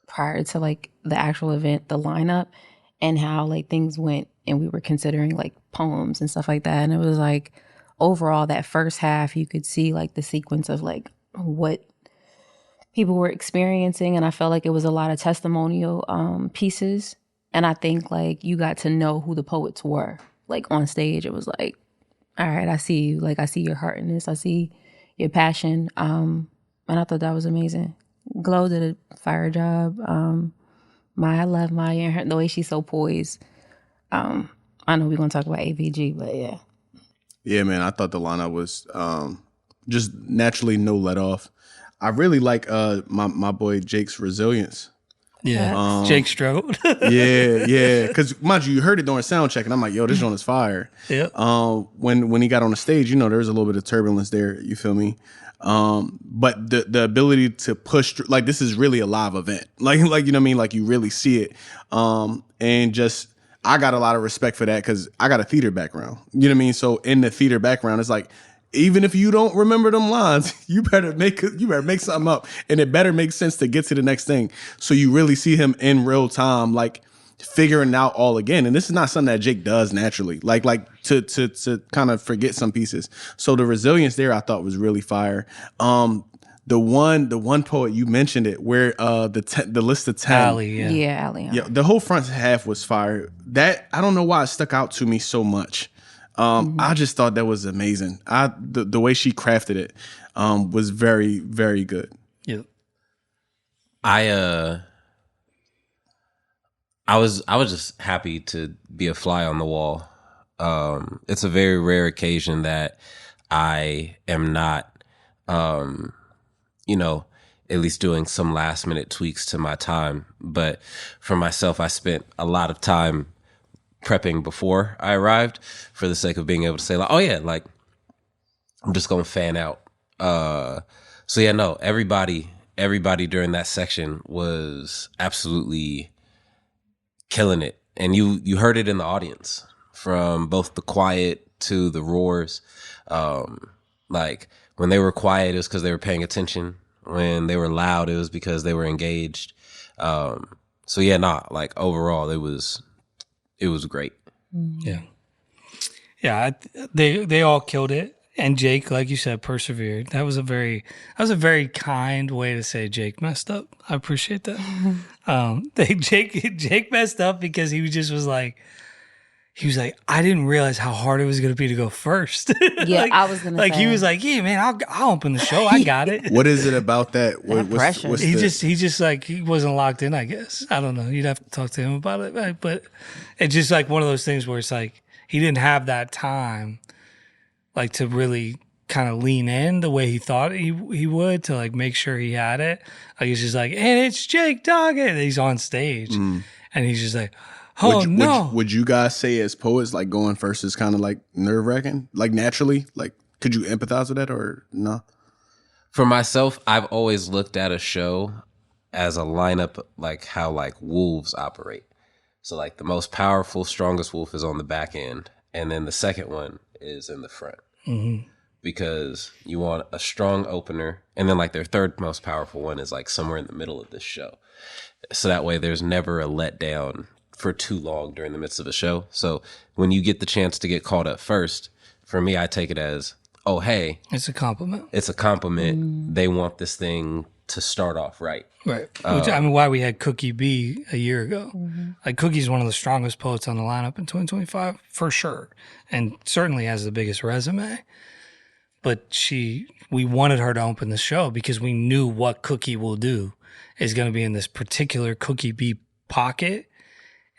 prior to like the actual event, the lineup, and how like things went, and we were considering like poems and stuff like that. And it was like overall that first half, you could see like the sequence of like what people were experiencing, and I felt like it was a lot of testimonial pieces. And I think like you got to know who the poets were. Like on stage, it was like, all right, I see you. Like I see your heart in this. I see your passion. And I thought that was amazing. Glow did a fire job. I love Maya and her, the way she's so poised. I know we're gonna talk about AVG, but yeah. Yeah, man, I thought the lineup was just naturally no let off. I really like my boy Jake's resilience. Yeah, Jake struggled. yeah. Because mind you heard it during sound check, and I'm like, yo, this joint is fire. Yeah. When he got on the stage, you know, there was a little bit of turbulence there. You feel me? But the ability to push through, like this is really a live event. Like you know what I mean? Like you really see it. And just I got a lot of respect for that because I got a theater background. You know what I mean? So in the theater background, it's like, even if you don't remember them lines, you better make something up, and it better make sense to get to the next thing. So you really see him in real time, like figuring it out all again. And this is not something that Jake does naturally, like to kind of forget some pieces. So the resilience there, I thought was really fire. The one poet you mentioned it, where the list of 10, Ali, yeah, Ali. yeah, the whole front half was fire. That I don't know why it stuck out to me so much. I just thought that was amazing. The way she crafted it was very, very good. Yeah. I was just happy to be a fly on the wall. It's a very rare occasion that I am not, at least doing some last minute tweaks to my time. But for myself, I spent a lot of time prepping before I arrived for the sake of being able to say like, oh yeah, like I'm just gonna fan out. So yeah, no, everybody during that section was absolutely killing it. And you heard it in the audience, from both the quiet to the roars. Like when they were quiet, it was because they were paying attention. When they were loud, it was because they were engaged. So yeah, like overall, it was great. Yeah. Yeah, they all killed it. And Jake, like you said, persevered. That was a very kind way to say Jake messed up. I appreciate that. Jake messed up because he was like, I didn't realize how hard it was going to be to go first. Yeah, I was going to say. Like, he was like, yeah, man, I'll open the show. I got it. What is it about that? Pressure. He just like, he wasn't locked in, I guess. I don't know. You'd have to talk to him about it. Right? But it's just like one of those things where it's like, he didn't have that time, like, to really kind of lean in the way he thought he would, to like make sure he had it. Like, he's just like, and it's Jake Doggett. And he's on stage. And he's just like, no. Would you guys say, as poets, like, going first is kind of like nerve-wracking? Like, naturally? Like, could you empathize with that or no? For myself, I've always looked at a show as a lineup, like how like wolves operate. So like the most powerful, strongest wolf is on the back end, and then the second one is in the front. Mm-hmm. Because you want a strong opener, and then like their third most powerful one is like somewhere in the middle of this show. So that way there's never a letdown for too long during the midst of a show. So when you get the chance to get called up first, for me, I take it as, oh, hey. It's a compliment. It's a compliment. They want this thing to start off right. Right. Which, I mean, why we had Cookie B a year ago. Like, Cookie's one of the strongest poets on the lineup in 2025, for sure. And certainly has the biggest resume. But we wanted her to open the show because we knew what Cookie will do is going to be in this particular Cookie B pocket.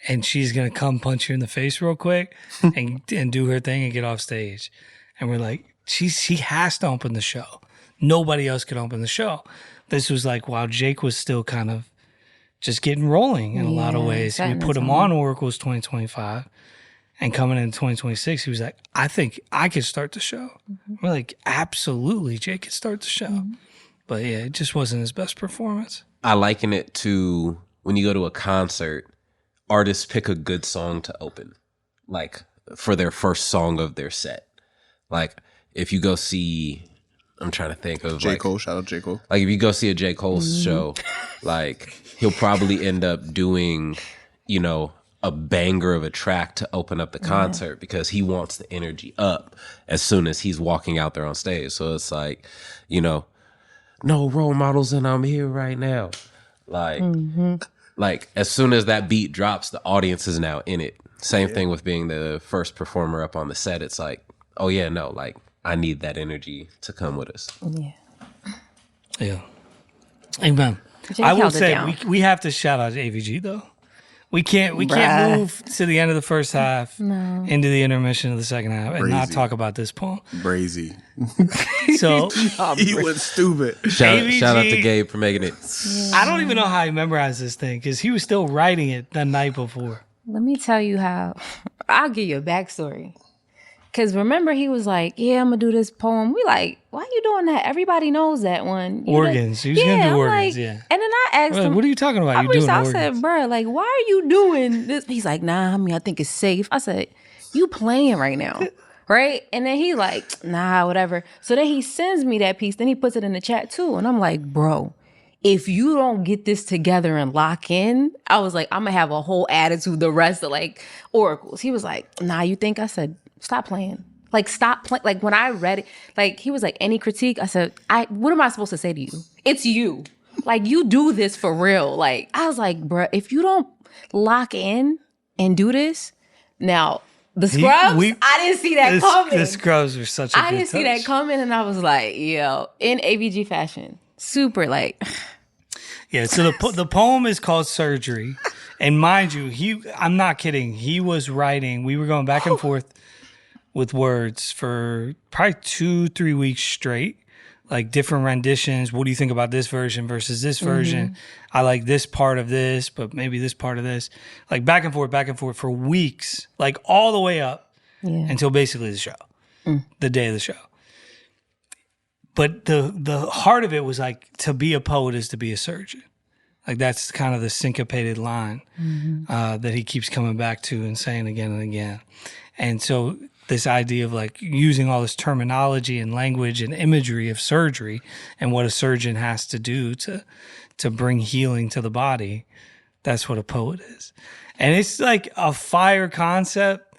And she's going to come punch you in the face real quick and do her thing and get off stage. And we're like, she has to open the show. Nobody else could open the show. This was like while Jake was still kind of just getting rolling in a lot of ways. We put him on Oracle's 2025. And coming in 2026, he was like, I think I could start the show. We're like, absolutely, Jake could start the show. But yeah, it just wasn't his best performance. I liken it to when you go to a concert, artists pick a good song to open, like for their first song of their set. Like if you go see, I'm trying to think of J. Cole, shout out J. Cole. Like if you go see a J. Cole show, like he'll probably end up doing, a banger of a track to open up the concert because he wants the energy up as soon as he's walking out there on stage. So it's like, no role models and I'm here right now. Like, like as soon as that beat drops, the audience is now in it. Same thing with being the first performer up on the set. It's like, oh yeah, no, like I need that energy to come with us. Yeah. Amen. I will say we have to shout out AVG though. We can't move to the end of the first half into the intermission of the second half and not talk about this poem. Brazy. So he went stupid. Shout out to Gabe for making it. I don't even know how he memorized this thing because he was still writing it the night before. Let me tell you how. I'll give you a backstory. Because remember, he was like, yeah, I'm going to do this poem. We like, why are you doing that? Everybody knows that one. Organs. He was going to do organs, like, And then I asked him. What are you talking about? I said, bro, like, why are you doing this? He's like, nah, I think it's safe. I said, you playing right now. Right? And then he like, nah, whatever. So then he sends me that piece. Then he puts it in the chat too. And I'm like, bro, if you don't get this together and lock in, I was like, I'm going to have a whole attitude the rest of like oracles. He was like, nah, you think? I said, stop playing. Like, stop playing. Like, when I read it, like, he was like, any critique? I said, what am I supposed to say to you? It's you. Like, you do this for real. Like, I was like, bruh, if you don't lock in and do this, now, the Scrubs, I didn't see that coming. The Scrubs were such a I didn't see that coming, and I was like, yo, in AVG fashion, super, like. Yeah, so the poem is called Surgery. And mind you, I'm not kidding. He was writing, we were going back and forth with words for probably 2-3 weeks straight, like different renditions. What do you think about this version versus this version? I like this part of this, but maybe this part of this. Like back and forth for weeks, like all the way up until basically the show, the day of the show. But the heart of it was like, to be a poet is to be a surgeon. Like that's kind of the syncopated line that he keeps coming back to and saying again and again. And so this idea of like using all this terminology and language and imagery of surgery and what a surgeon has to do to bring healing to the body, that's what a poet is. And it's like a fire concept.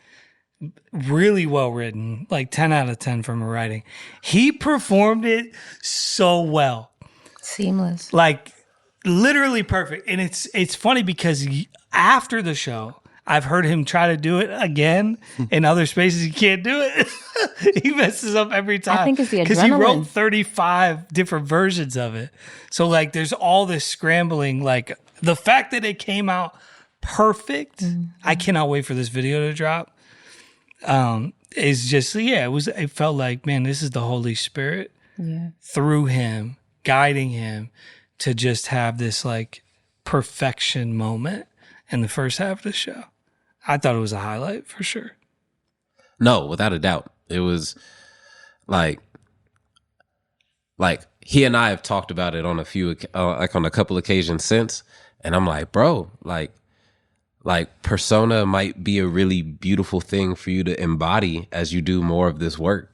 Really well written, like 10 out of 10 from a writing. He performed it so well. Seamless. Like literally perfect. And it's funny because after the show, I've heard him try to do it again in other spaces. He can't do it. He messes up every time. I think it's the adrenaline. Because he wrote 35 different versions of it. So like there's all this scrambling. Like the fact that it came out perfect, I cannot wait for this video to drop. Is just, it felt like, man, this is the Holy Spirit through him, guiding him to just have this like perfection moment in the first half of the show. I thought it was a highlight for sure. No, without a doubt. It was like he and I have talked about it on on a couple occasions since. And I'm like, bro, like persona might be a really beautiful thing for you to embody as you do more of this work.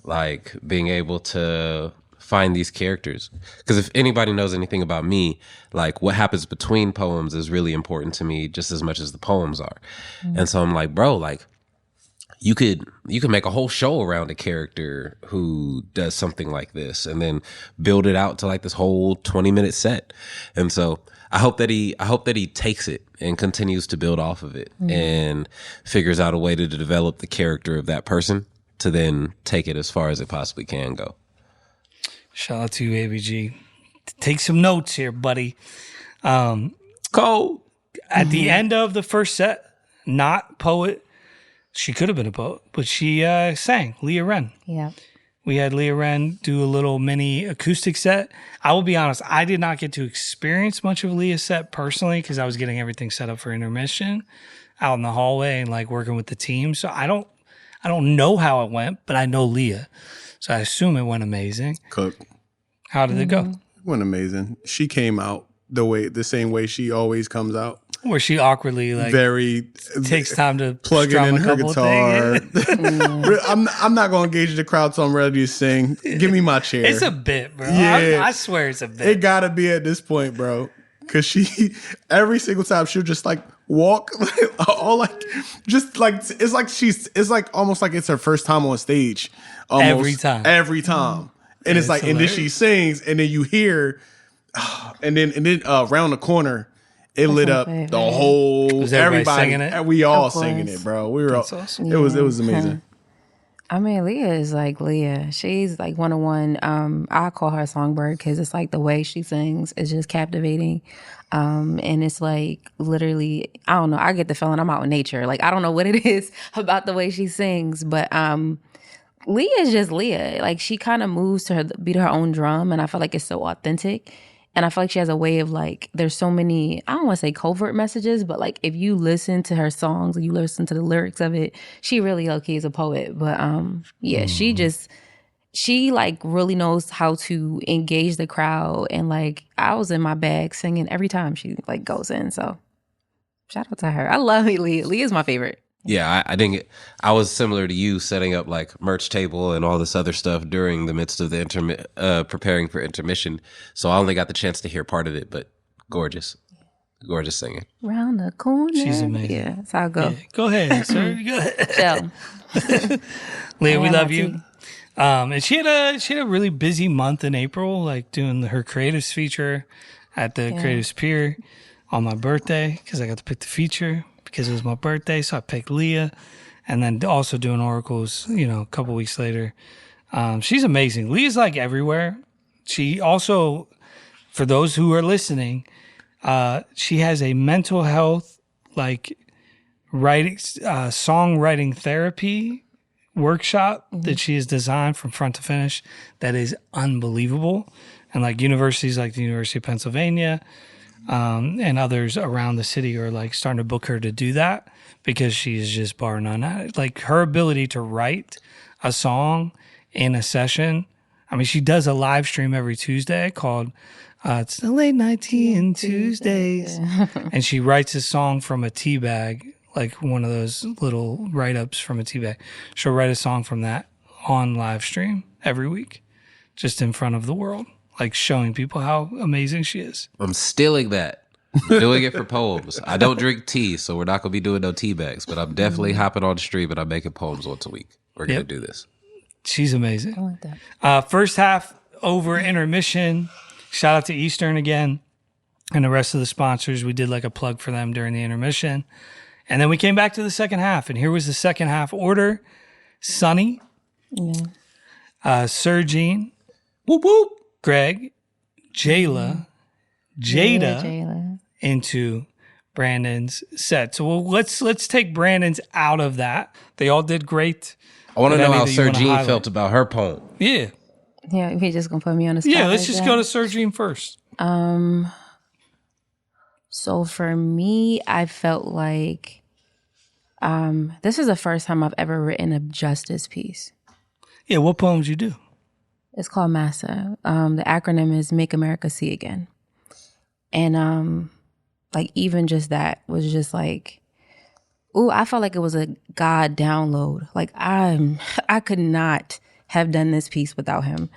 Like being able to find these characters. Because if anybody knows anything about me, like what happens between poems is really important to me just as much as the poems are. And so I'm like, bro, like you could make a whole show around a character who does something like this and then build it out to like this whole 20-minute set. And so I hope that he takes it and continues to build off of it and figures out a way to develop the character of that person to then take it as far as it possibly can go. Shout out to you, ABG. Take some notes here, buddy. Cole. At the end of the first set, not poet. She could have been a poet, but she sang, Leah Wren. Yeah. We had Leah Wren do a little mini acoustic set. I will be honest, I did not get to experience much of Leah's set personally because I was getting everything set up for intermission out in the hallway and like working with the team. So I don't know how it went, but I know Leah. So I assume it went amazing. Cook. How did it go? It went amazing. She came out the same way she always comes out. Where she awkwardly like takes time to plugging in her guitar. Things. I'm not going to engage the crowd, so I'm ready to sing. Give me my chair. It's a bit, bro. Yeah. I swear it's a bit. It gotta be at this point, bro. Cause she every single time she'll just like walk, all like just like it's like almost like it's her first time on stage. Almost every time, and it's like hilarious. And then she sings, and then you hear, and then around the corner. It lit up the whole. Was everybody singing it? We all singing it, bro. We were. Awesome. It was amazing. I mean, Leah is like Leah. She's like one-on-one. I call her a songbird because it's like the way she sings is just captivating. And it's like literally, I don't know. I get the feeling I'm out in nature. Like I don't know what it is about the way she sings, but Leah is just Leah. Like she kind of moves to beat her own drum, and I feel like it's so authentic. And I feel like she has a way of like, there's so many, I don't want to say covert messages, but like if you listen to her songs and you listen to the lyrics of it, she really low-key is a poet. But she like really knows how to engage the crowd. And like I was in my bag singing every time she like goes in. So shout out to her. I love Leah. Leah's my favorite. Yeah, I was similar to you, setting up like merch table and all this other stuff during the midst of the preparing for intermission. So I only got the chance to hear part of it, but gorgeous singing. Round the corner. She's amazing. Yeah, that's how I go. Yeah. Go ahead, sir. Go ahead. So, Leah, we love you. And she had a really busy month in April, like doing her creatives feature at the Creatives Pier on my birthday because I got to pick the feature. Because it was my birthday, so I picked Leah, and then also doing oracles, a couple weeks later. She's amazing. Leah's like everywhere. She also, for those who are listening, she has a mental health like songwriting therapy workshop that she has designed from front to finish that is unbelievable. And like universities like the University of Pennsylvania, and others around the city are like starting to book her to do that because she's just bar none at it. Like her ability to write a song in a session, I mean, she does a live stream every Tuesday called it's the Late Night Tea and Tuesdays. And she writes a song from a tea bag, like one of those little write-ups from a tea bag. She'll write a song from that on live stream every week, just in front of the world, like showing people how amazing she is. I'm stealing that. I'm doing it for poems. I don't drink tea, so we're not going to be doing no tea bags, but I'm definitely hopping on the stream and I'm making poems once a week. We're going to do this. She's amazing. I like that. First half over intermission. Shout out to Eastern again and the rest of the sponsors. We did like a plug for them during the intermission. And then we came back to the second half. And here was the second half order. Sunny. Sergine. Whoop, whoop. Greg. Jayla. Jada. Jayla. Into Brandon's set. So let's take Brandon's out of that. They all did great. I want to know how Sergine Sergine felt about her poem. Yeah. Yeah, you're just gonna put me on the spot. Yeah, let's like just that? go to Sergine first. So for me, I felt like this is the first time I've ever written a justice piece. Yeah, what poems you do? It's called MASA. The acronym is Make America See Again. And like even just that was just like, ooh, I felt like it was a God download. Like I could not have done this piece without him.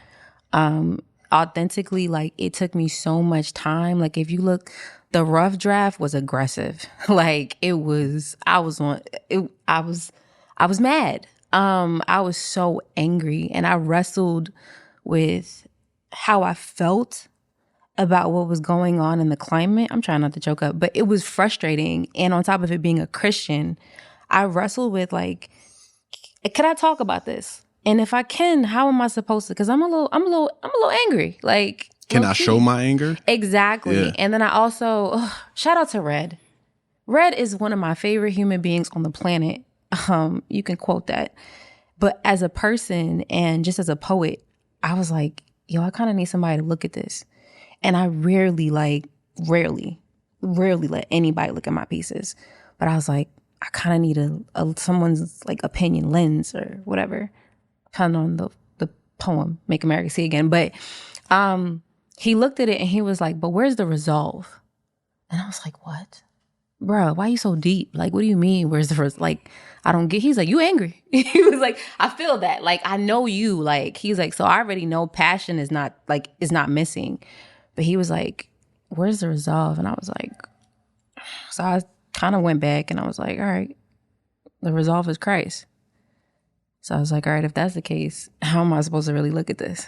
Authentically, like it took me so much time. Like if you look, the rough draft was aggressive. Like I was mad. I was so angry and I wrestled with how I felt about what was going on in the climate. I'm trying not to choke up, but it was frustrating. And on top of it being a Christian, I wrestled with like, can I talk about this? And if I can, how am I supposed to? Because I'm a little angry. Like, Can I show my anger? Exactly. Yeah. And then I also shout out to Red. Red is one of my favorite human beings on the planet. You can quote that. But as a person and just as a poet, I was like, yo, I kind of need somebody to look at this. And I rarely let anybody look at my pieces. But I was like, I kind of need someone's like opinion lens or whatever. Kind of on the poem, Make America See Again. But he looked at it and he was like, but where's the resolve? And I was like, what? Bro, why are you so deep? Like, what do you mean? Where's the like, I don't get, he's like, you angry. He was like, I feel that. Like, I know you. Like, he's like, so I already know passion is not missing. But he was like, where's the resolve? And I was like, so I kind of went back and I was like, all right, the resolve is Christ. So I was like, all right, if that's the case, how am I supposed to really look at this?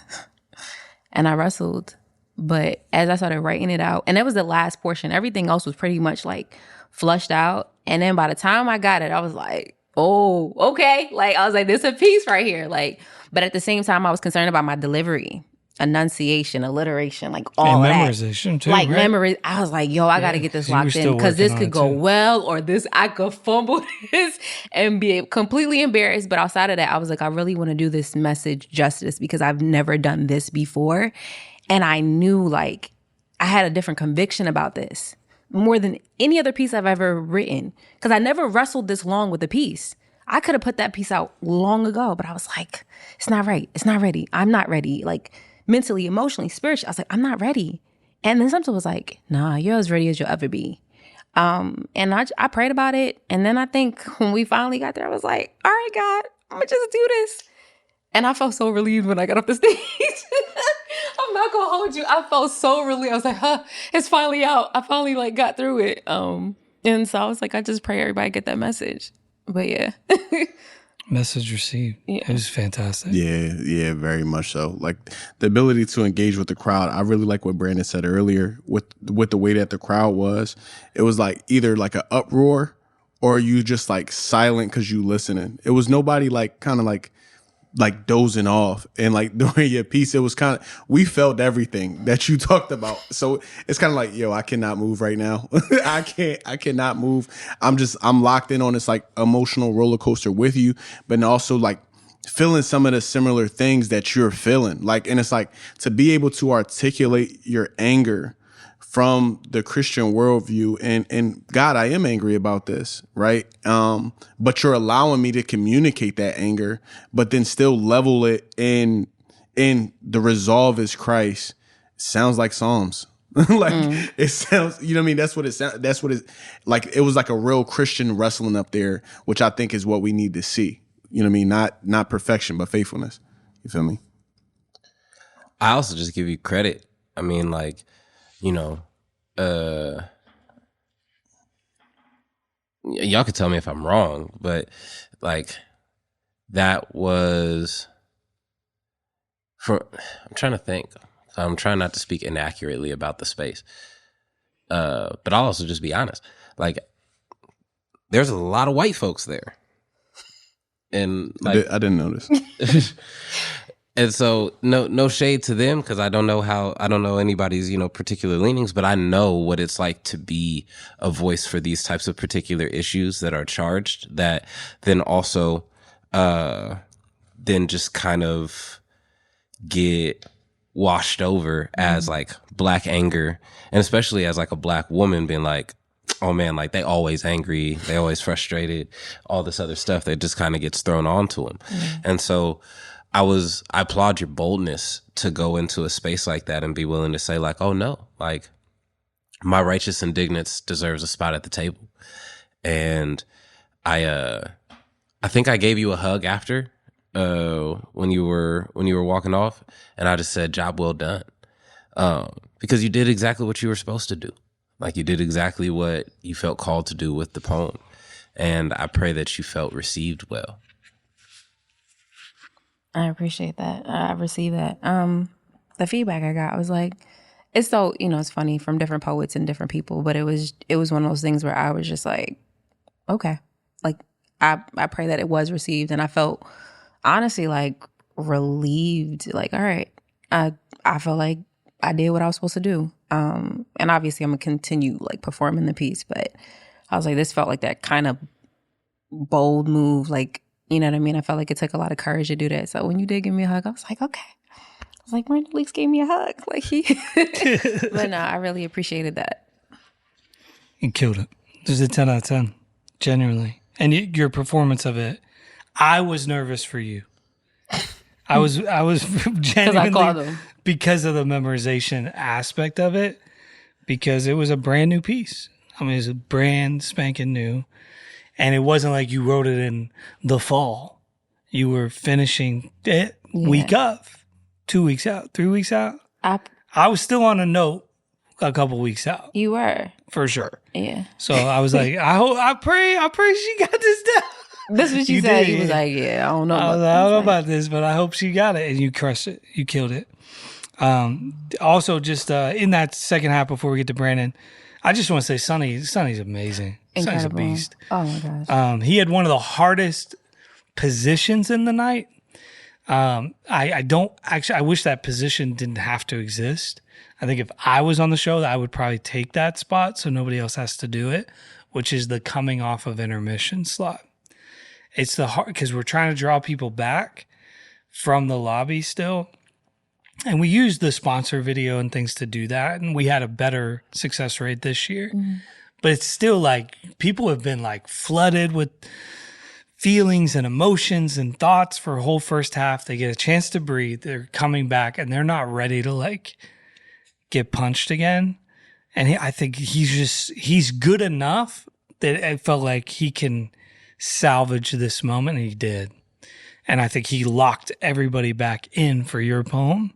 And I wrestled. But as I started writing it out, and it was the last portion, everything else was pretty much like flushed out. And then by the time I got it, I was like, oh, okay. Like, I was like, this is a piece right here. Like, but at the same time, I was concerned about my delivery, enunciation, alliteration, like all and that. memorization too, Like right? memory. I was like, yo, I got to get this so you were locked in still because this working could on go it, too. well, or this, I could fumble this and be completely embarrassed. But outside of that, I was like, I really want to do this message justice because I've never done this before. And I knew like I had a different conviction about this more than any other piece I've ever written because I never wrestled this long with a piece. I could have put that piece out long ago, but I was like, it's not right. It's not ready. I'm not ready. Like mentally, emotionally, spiritually, I was like, I'm not ready. And then something was like, nah, you're as ready as you'll ever be. And I prayed about it. And then I think when we finally got there, I was like, all right, God, I'm gonna just do this. And I felt so relieved when I got off the stage. I'm not gonna hold you. I felt so relieved. I was like, huh, it's finally out. I finally like got through it. And so I was like, I just pray everybody get that message. But yeah. Message received. Yeah. It was fantastic. Yeah, very much so. Like the ability to engage with the crowd. I really like what Brandon said earlier with the way that the crowd was. It was like either like an uproar or you just like silent because you listening. It was nobody like kind of like dozing off. And like during your piece, it was kind of, we felt everything that you talked about. So it's kind of like, yo, I cannot move right now. I cannot move. I'm locked in on this like emotional roller coaster with you, but also like feeling some of the similar things that you're feeling. Like, and it's like to be able to articulate your anger from the Christian worldview and God, I am angry about this, right? But you're allowing me to communicate that anger, but then still level it in and the resolve is Christ sounds like Psalms. Like it sounds, you know what I mean? That's what it sounds. That's what it like. It was like a real Christian wrestling up there, which I think is what we need to see. You know what I mean? Not perfection, but faithfulness. You feel me? I also just give you credit. I mean, like, you know, y'all could tell me if I'm wrong, but like that was I'm trying to think. I'm trying not to speak inaccurately about the space. But I'll also just be honest. Like, there's a lot of white folks there. And like, I didn't notice. and so no shade to them, because I don't know anybody's, particular leanings, but I know what it's like to be a voice for these types of particular issues that are charged, that then also then just kind of get washed over as like black anger, and especially as like a black woman being like, oh man, like they always angry, they always frustrated, all this other stuff that just kind of gets thrown onto them. And so I applaud your boldness to go into a space like that and be willing to say like, oh no, like my righteous indignance deserves a spot at the table. And I think I gave you a hug after when you were walking off, and I just said, job well done, because you did exactly what you were supposed to do. Like, you did exactly what you felt called to do with the poem, and I pray that you felt received well. I appreciate that. I received that. The feedback I got was like, it's so, it's funny, from different poets and different people, but it was one of those things where I was just like, okay, like I pray that it was received, and I felt honestly like relieved, like, all right, I felt like I did what I was supposed to do. And obviously I'm gonna continue like performing the piece, but I was like, this felt like that kind of bold move, like, you know what I mean? I felt like it took a lot of courage to do that. So when you did give me a hug, I was like, okay. I was like, Brandon Leake gave me a hug. Like but no, I really appreciated that. You killed it. This is a 10 out of 10, genuinely. And your performance of it, I was nervous for you. I was genuinely, because of the memorization aspect of it, because it was a brand new piece. I mean, it was a brand spanking new. And it wasn't like you wrote it in the fall. You were finishing it week of, 2 weeks out, 3 weeks out. I was still on a note a couple weeks out. You were. For sure. Yeah. So I was like, I pray she got this down. That's what you said. He was like, yeah, I don't know. I don't know about this, but I hope she got it. And you crushed it. You killed it. Also, just in that second half before we get to Brandon, I just want to say Sonny's amazing. Incredible. Sonny's a beast. Oh my gosh. He had one of the hardest positions in the night. I wish that position didn't have to exist. I think if I was on the show, I would probably take that spot so nobody else has to do it, which is the coming off of intermission slot. It's the hard, because we're trying to draw people back from the lobby still. And we used the sponsor video and things to do that. And we had a better success rate this year. Mm-hmm. But it's still like people have been like flooded with feelings and emotions and thoughts for a whole first half. They get a chance to breathe. They're coming back and they're not ready to like get punched again. And I think he's good enough that I felt like he can salvage this moment, and he did. And I think he locked everybody back in for your poem,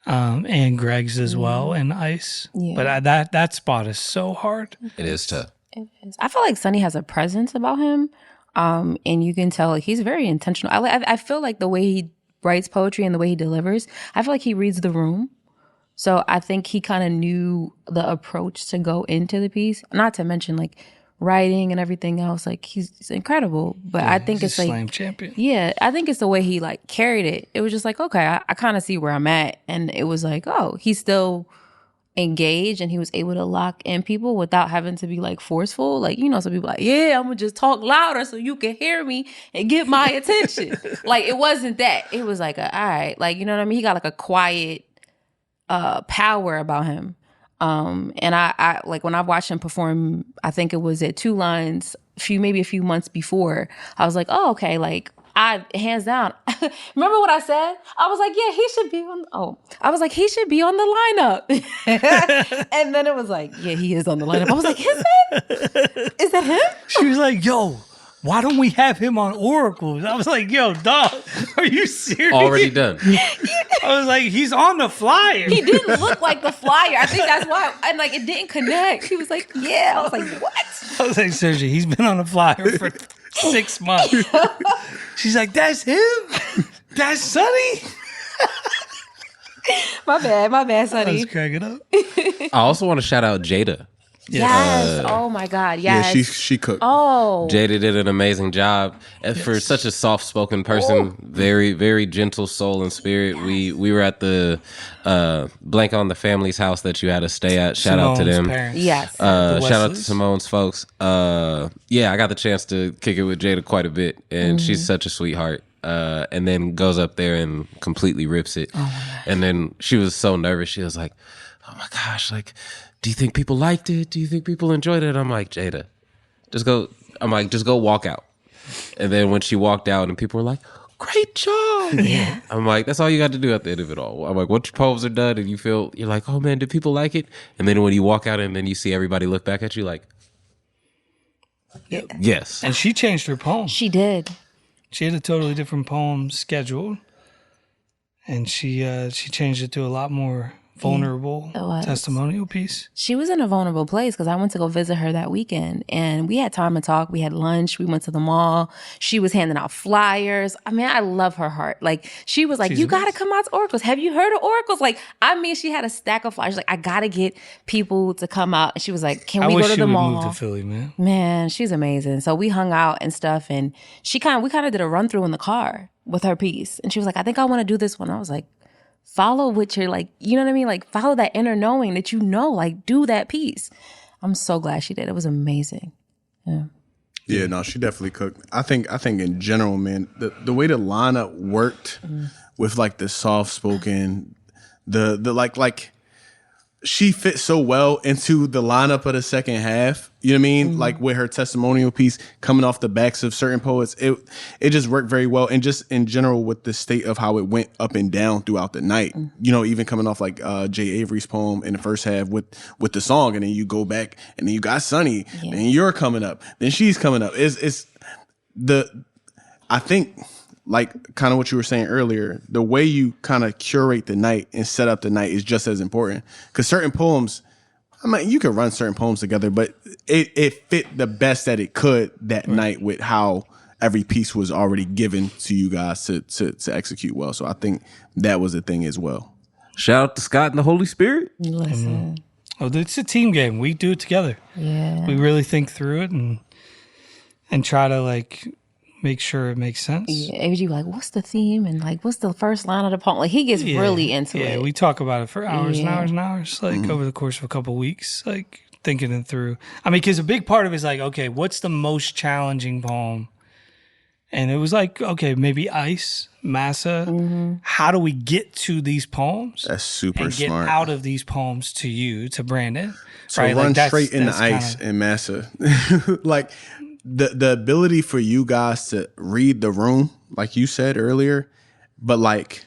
and Greg's as well, and Ice. Yeah. But that spot is so hard. It is tough. It is. I feel like Sonny has a presence about him, and you can tell like, he's very intentional. I feel like the way he writes poetry and the way he delivers, I feel like he reads the room. So I think he kind of knew the approach to go into the piece. Not to mention like writing and everything else. Like he's incredible. But I think it's like slam champion. Yeah, I think it's the way he like carried it. It was just like, okay, I kind of see where I'm at, and it was like, oh, he's still engaged, and he was able to lock in people without having to be like forceful. Like, you know, some people like, yeah, I'm gonna just talk louder so you can hear me and get my attention. Like it wasn't that. It was like, all right, like, you know what I mean? He got like a quiet power about him. And I like when I watched him perform, I think it was at Two Lines maybe a few months before, I was like, oh, okay, like I hands down. Remember what I said? I was like, yeah, he should be on. I was like, he should be on the lineup. And then it was like, yeah, he is on the lineup. I was like, is that him? She was like, yo, why don't we have him on Oracles? I was like, yo, dog, are you serious? Already done. I was like, he's on the flyer. He didn't look like the flyer. I think that's why. And like, it didn't connect. He was like, yeah. I was like, what? I was like, Sergine, he's been on the flyer for 6 months. She's like, that's him? That's Sonny? My bad, I Sonny. was cracking up. I also want to shout out Jada. Yes. Oh my God. Yes. Yeah, she cooked. Oh. Jada did an amazing job. And for such a soft-spoken person, very, very gentle soul and spirit. We were at the blank on the family's house that you had to stay at. Shout out to them. Parents. Yes. Shout out to Simone's folks. Yeah, I got the chance to kick it with Jada quite a bit, and she's such a sweetheart. And then goes up there and completely rips it. And then she was so nervous. She was like, "Oh my gosh, like, do you think people liked it? Do you think people enjoyed it?" I'm like, Jada, just go walk out. And then when she walked out and people were like, "Great job." Yeah. I'm like, that's all you got to do at the end of it all. I'm like, once your poems are done and you're like, oh man, did people like it? And then when you walk out and then you see everybody look back at you like, yes. And she changed her poem. She did. She had a totally different poem scheduled. And she changed it to a lot more vulnerable testimonial piece. She was in a vulnerable place because I went to go visit her that weekend and we had time to talk. We had lunch. We went to the mall. She was handing out flyers. I mean, I love her heart. Like, she was like, you got to come out to Oracles. Have you heard of Oracles? Like, I mean, she had a stack of flyers. Like, I got to get people to come out. And she was like, can we go to the mall? I wish she would move to Philly, man. Man, she's amazing. So we hung out and stuff and we kind of did a run through in the car with her piece. And she was like, I think I want to do this one. I was like, follow what you're like, you know what I mean? Like, follow that inner knowing that you know, like, do that piece. I'm so glad she did. It was amazing. Yeah. Yeah, no, she definitely cooked. I think in general, man, the way the lineup worked with like the soft spoken, the like she fit so well into the lineup of the second half. You know what I mean? Like with her testimonial piece coming off the backs of certain poets, it just worked very well. And just in general with the state of how it went up and down throughout the night. You know, even coming off like Jay Avery's poem in the first half with the song, and then you go back and then you got Sonny, then you're coming up, then she's coming up. I think like kind of what you were saying earlier, the way you kind of curate the night and set up the night is just as important. Because certain poems, I mean, you could run certain poems together, but it fit the best that it could that night with how every piece was already given to you guys to execute well. So I think that was a thing as well. Shout out to Scott and the Holy Spirit. Listen. Oh, it's a team game. We do it together. Yeah. We really think through it and try to like make sure it makes sense. Yeah, AG like, what's the theme and like, what's the first line of the poem? Like, he gets really into it. Yeah, we talk about it for hours and hours and hours, like over the course of a couple of weeks, like thinking it through. I mean, because a big part of it is like, okay, what's the most challenging poem? And it was like, okay, maybe Ice, Massa. How do we get to these poems? That's super and get smart. out of these poems to you, to Brandon. So right? run Like straight into Ice and Massa. Like the ability for you guys to read the room, like you said earlier, but like,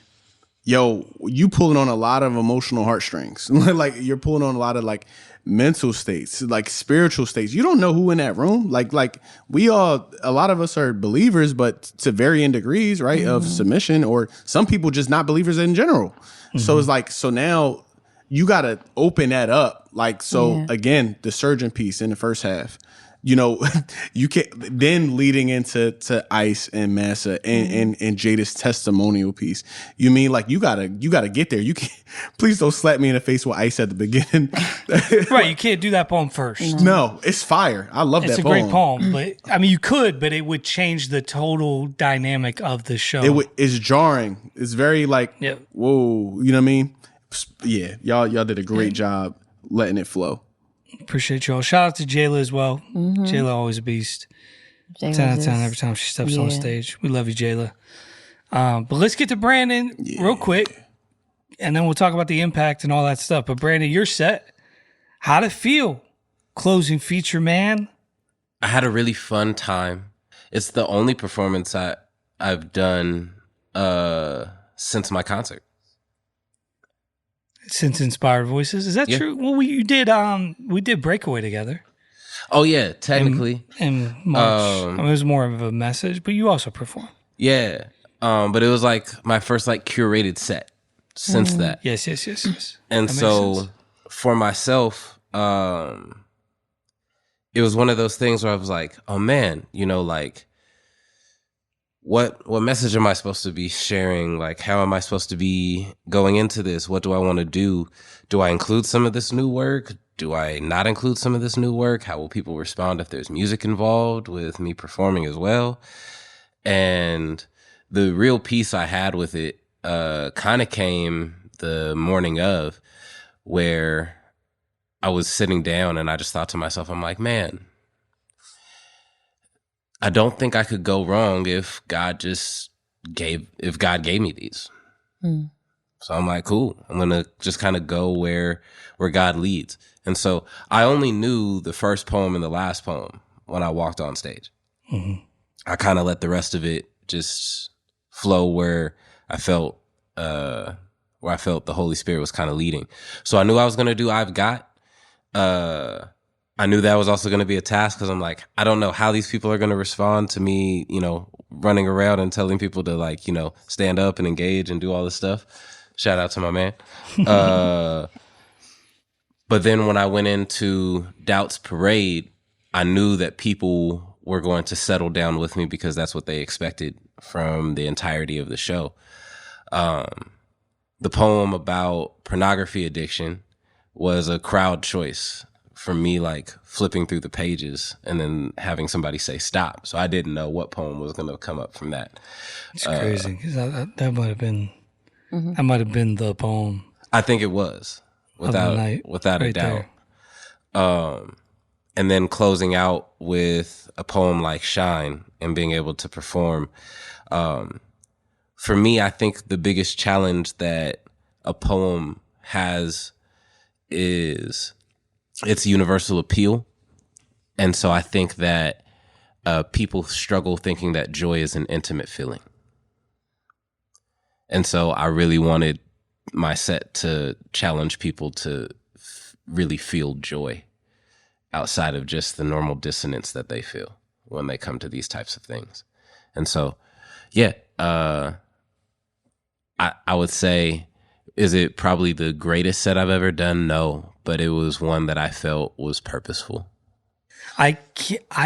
yo, you pulling on a lot of emotional heartstrings. Like you're pulling on a lot of like mental states, like spiritual states. You don't know who in that room. Like a lot of us are believers, but to varying degrees, right, of submission, or some people just not believers in general. So it's like, so now you got to open that up. Like, so again, the surgeon piece in the first half, you know, you can't then leading into Ice and Massa and Jada's testimonial piece. You mean like you gotta get there. You can't, please don't slap me in the face with Ice at the beginning. Right, you can't do that poem first. No, it's fire. I love that poem. It's a great poem, but I mean, you could, but it would change the total dynamic of the show. It's jarring. It's very like, whoa, you know what I mean? Yeah, y'all did a great job letting it flow. Appreciate y'all. Shout out to Jayla as well. Jayla always a beast. 10 out of 10 every time she steps on stage. We love you, Jayla. But let's get to Brandon real quick, and then we'll talk about the impact and all that stuff. But Brandon, you're set. How'd it feel closing feature, man? I had a really fun time. It's the only performance I've done since my concert. Since Inspired Voices, is that true? Well, we did Breakaway together. Oh yeah, technically in March. It was more of a message, but you also performed. Yeah, but it was like my first like curated set since that. Yes. And so for myself, it was one of those things where I was like, oh man, like what message am I supposed to be sharing? Like, how am I supposed to be going into this? What do I want to do? Do I include some of this new work? Do I not include some of this new work? How will people respond if there's music involved with me performing as well? And the real piece I had with it kind of came the morning of, where I was sitting down and I just thought to myself, I'm like, man, I don't think I could go wrong if God gave me these. So I'm like, cool. I'm going to just kind of go where God leads. And so I only knew the first poem and the last poem when I walked on stage. Mm-hmm. I kind of let the rest of it just flow where I felt the Holy Spirit was kind of leading. So I knew I was going to do I've Got. I knew that was also going to be a task, because I'm like, I don't know how these people are going to respond to me, running around and telling people to like, stand up and engage and do all this stuff. Shout out to my man. But then when I went into Doubt's Parade, I knew that people were going to settle down with me because that's what they expected from the entirety of the show. The poem about pornography addiction was a crowd choice from me, like flipping through the pages and then having somebody say stop. So I didn't know what poem was going to come up from that. It's crazy, because that might have been the poem. I think it was, without a doubt. And then closing out with a poem like Shine and being able to perform. For me, I think the biggest challenge that a poem has is its universal appeal. And so I think that people struggle thinking that joy is an intimate feeling. And so I really wanted my set to challenge people to really feel joy outside of just the normal dissonance that they feel when they come to these types of things. And so, yeah, I would say, is it probably the greatest set I've ever done? No, but it was one that I felt was purposeful. I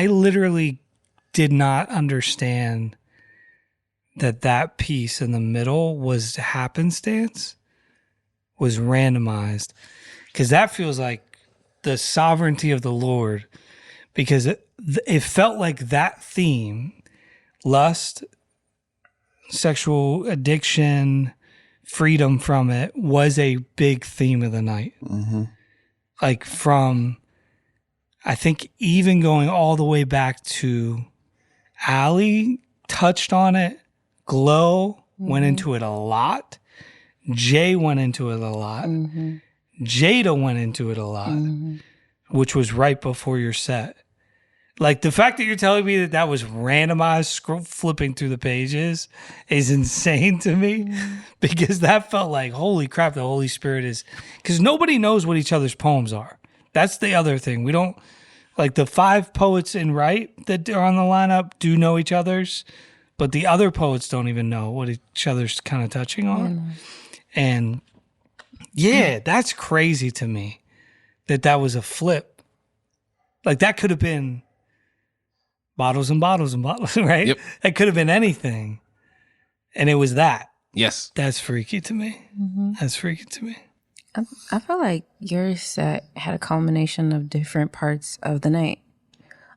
literally did not understand that piece in the middle was happenstance, was randomized, because that feels like the sovereignty of the Lord, because it felt like that theme, lust, sexual addiction, freedom from it, was a big theme of the night. Mm-hmm. Like from, I think, even going all the way back to Allie touched on it, Glow went into it a lot, Jay went into it a lot, Jada went into it a lot, which was right before your set. Like, the fact that you're telling me that was randomized, flipping through the pages, is insane to me, because that felt like, holy crap, the Holy Spirit is... Because nobody knows what each other's poems are. That's the other thing. We don't... Like, the 5 poets in Right that are on the lineup do know each other's, but the other poets don't even know what each other's kind of touching on. And, yeah, that's crazy to me, that was a flip. Like, that could have been... bottles and bottles and bottles, right? Yep. That could have been anything. And it was that. Yes. That's freaky to me. That's freaky to me. I feel like your set had a culmination of different parts of the night.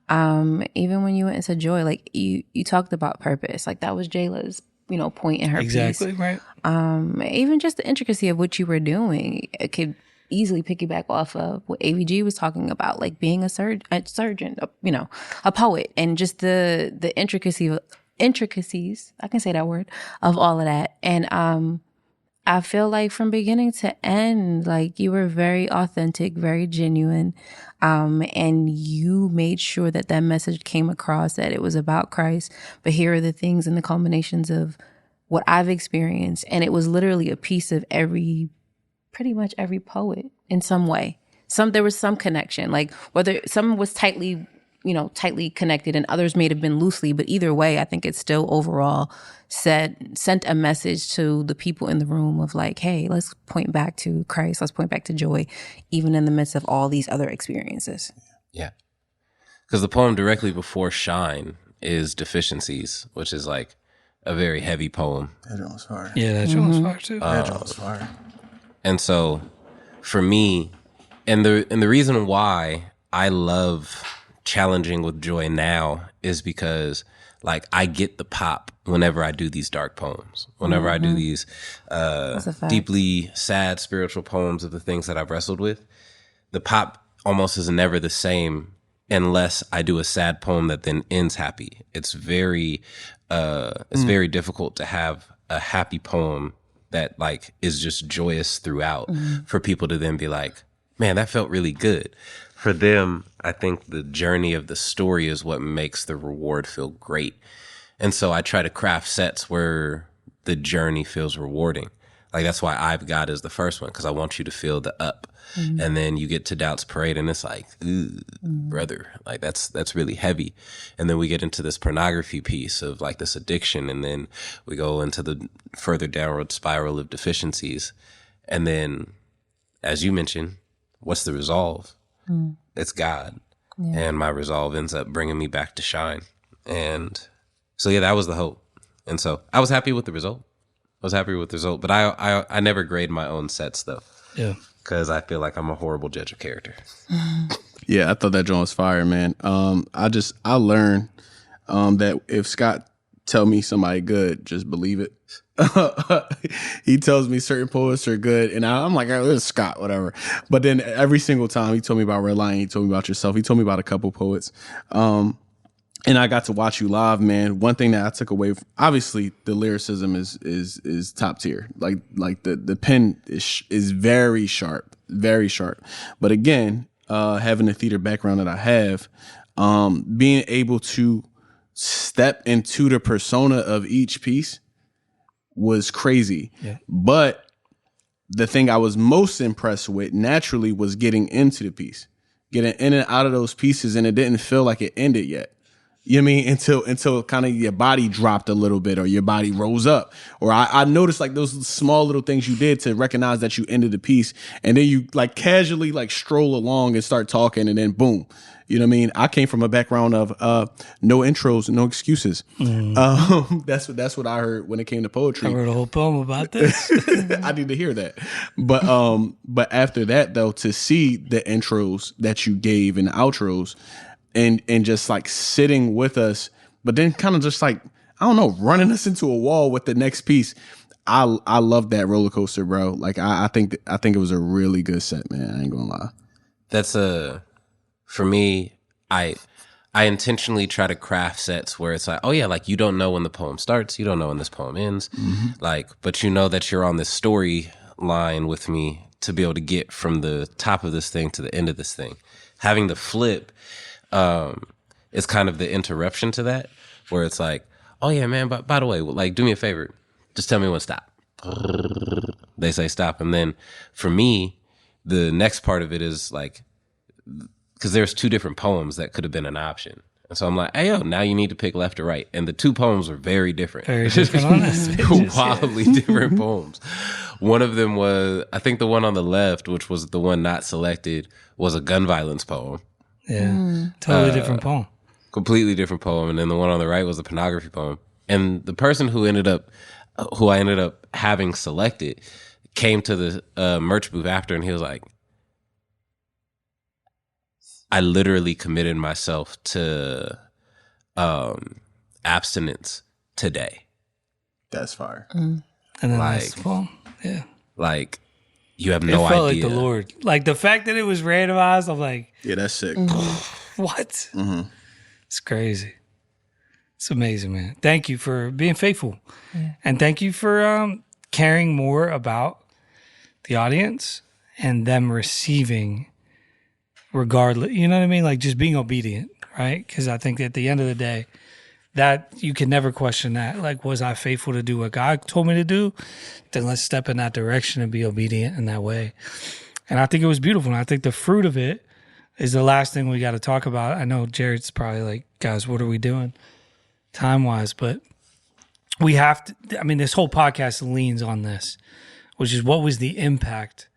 Even when you went into joy, like you talked about purpose. Like that was Jayla's, point in her piece. Exactly, right. Even just the intricacy of what you were doing, it could easily piggyback off of what AVG was talking about, like being a surgeon, a poet, and just the intricacies, I can say that word, of all of that. And I feel like from beginning to end, like you were very authentic, very genuine. And you made sure that that message came across, that it was about Christ. But here are the things and the culminations of what I've experienced. And it was literally a piece of pretty much every poet in some way. There was some connection, like whether some was tightly connected and others may have been loosely, but either way, I think it still overall sent a message to the people in the room of like, hey, let's point back to Christ. Let's point back to joy, even in the midst of all these other experiences. Yeah. Because the poem directly before Shine is Deficiencies, which is like a very heavy poem. That joint was fire. Yeah, that joint was fire too. That joint was fire. And so for me, and the reason why I love challenging with joy now is because like I get the pop whenever I do these dark poems, whenever I do these deeply sad spiritual poems of the things that I've wrestled with. The pop almost is never the same unless I do a sad poem that then ends happy. It's very difficult to have a happy poem that like is just joyous throughout for people to then be like, man, that felt really good. For them, I think the journey of the story is what makes the reward feel great. And so I try to craft sets where the journey feels rewarding. Like that's why I've Got is the first one, because I want you to feel the up. And then you get to Doubt's Parade and it's like, brother, like that's really heavy. And then we get into this pornography piece of like this addiction. And then we go into the further downward spiral of Deficiencies. And then, as you mentioned, what's the resolve? It's God. Yeah. And my resolve ends up bringing me back to Shine. And so, yeah, that was the hope. And so I was happy with the result. But I never grade my own sets, though. Yeah. Because I feel like I'm a horrible judge of character. Yeah, I thought that joint was fire, man. I learned that if Scott tell me somebody good, just believe it. He tells me certain poets are good, and I'm like, oh, it's Scott, whatever. But then every single time he told me about Red Lion, he told me about yourself, he told me about a couple poets. And I got to watch you live, man. One thing that I took away, obviously, the lyricism is top tier. Like the pen is very sharp, very sharp. But again, having the theater background that I have, being able to step into the persona of each piece was crazy. Yeah. But the thing I was most impressed with naturally was getting into the piece, getting in and out of those pieces, and it didn't feel like it ended yet. You know what I mean? Until kind of your body dropped a little bit or your body rose up. Or I noticed like those small little things you did to recognize that you ended the piece. And then you like casually like stroll along and start talking and then boom. You know what I mean? I came from a background of no intros, no excuses. That's what I heard when it came to poetry. I wrote a whole poem about this. I need to hear that. But after that though, to see the intros that you gave and the outros, and just like sitting with us, but then kind of just like, I don't know, running us into a wall with the next piece. I love that roller coaster, bro. Like I think it was a really good set, man. I ain't gonna lie. That's for me, I intentionally try to craft sets where it's like, oh yeah, like you don't know when the poem starts, you don't know when this poem ends, like, but you know that you're on this story line with me to be able to get from the top of this thing to the end of this thing. Having the flip is kind of the interruption to that, where it's like, oh yeah, man, but by the way, like, do me a favor, just tell me when to stop. They say stop. And then for me, the next part of it is like, because there's two different poems that could have been an option. And so I'm like, hey, yo, now you need to pick left or right. And the two poems were very different. Very different on this. Wildly different poems. One of them was, I think the one on the left, which was the one not selected, was a gun violence poem. Yeah, totally different poem. Completely different poem. And then the one on the right was a pornography poem. And the person who I ended up having selected came to the merch booth after, and he was like, I literally committed myself to abstinence today. That's fire. And then like, poem. Yeah. Like, you have no idea. It felt like the Lord. Like, the fact that it was randomized, I'm like... Yeah, that's sick. What? Mm-hmm. It's crazy. It's amazing, man. Thank you for being faithful. Yeah. And thank you for caring more about the audience and them receiving regardless, you know what I mean? Like just being obedient, right? Because I think at the end of the day, that you can never question that. Like, was I faithful to do what God told me to do? Then let's step in that direction and be obedient in that way. And I think it was beautiful. And I think the fruit of it is the last thing we got to talk about. I know Jared's probably like, guys, what are we doing time-wise? But we have to, I mean, this whole podcast leans on this, which is what was the impact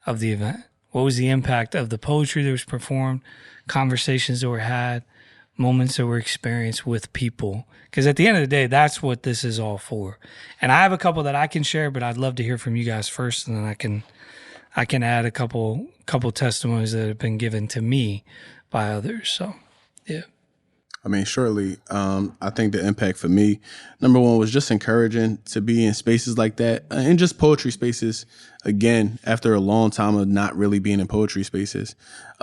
of the event? What was the impact of the poetry that was performed, conversations that were had, moments that were experienced with people? Because at the end of the day, that's what this is all for. And I have a couple that I can share, but I'd love to hear from you guys first, and then I can add a couple testimonies that have been given to me by others. So, yeah. I mean, surely, I think the impact for me, number one, was just encouraging to be in spaces like that, and just poetry spaces. Again, after a long time of not really being in poetry spaces,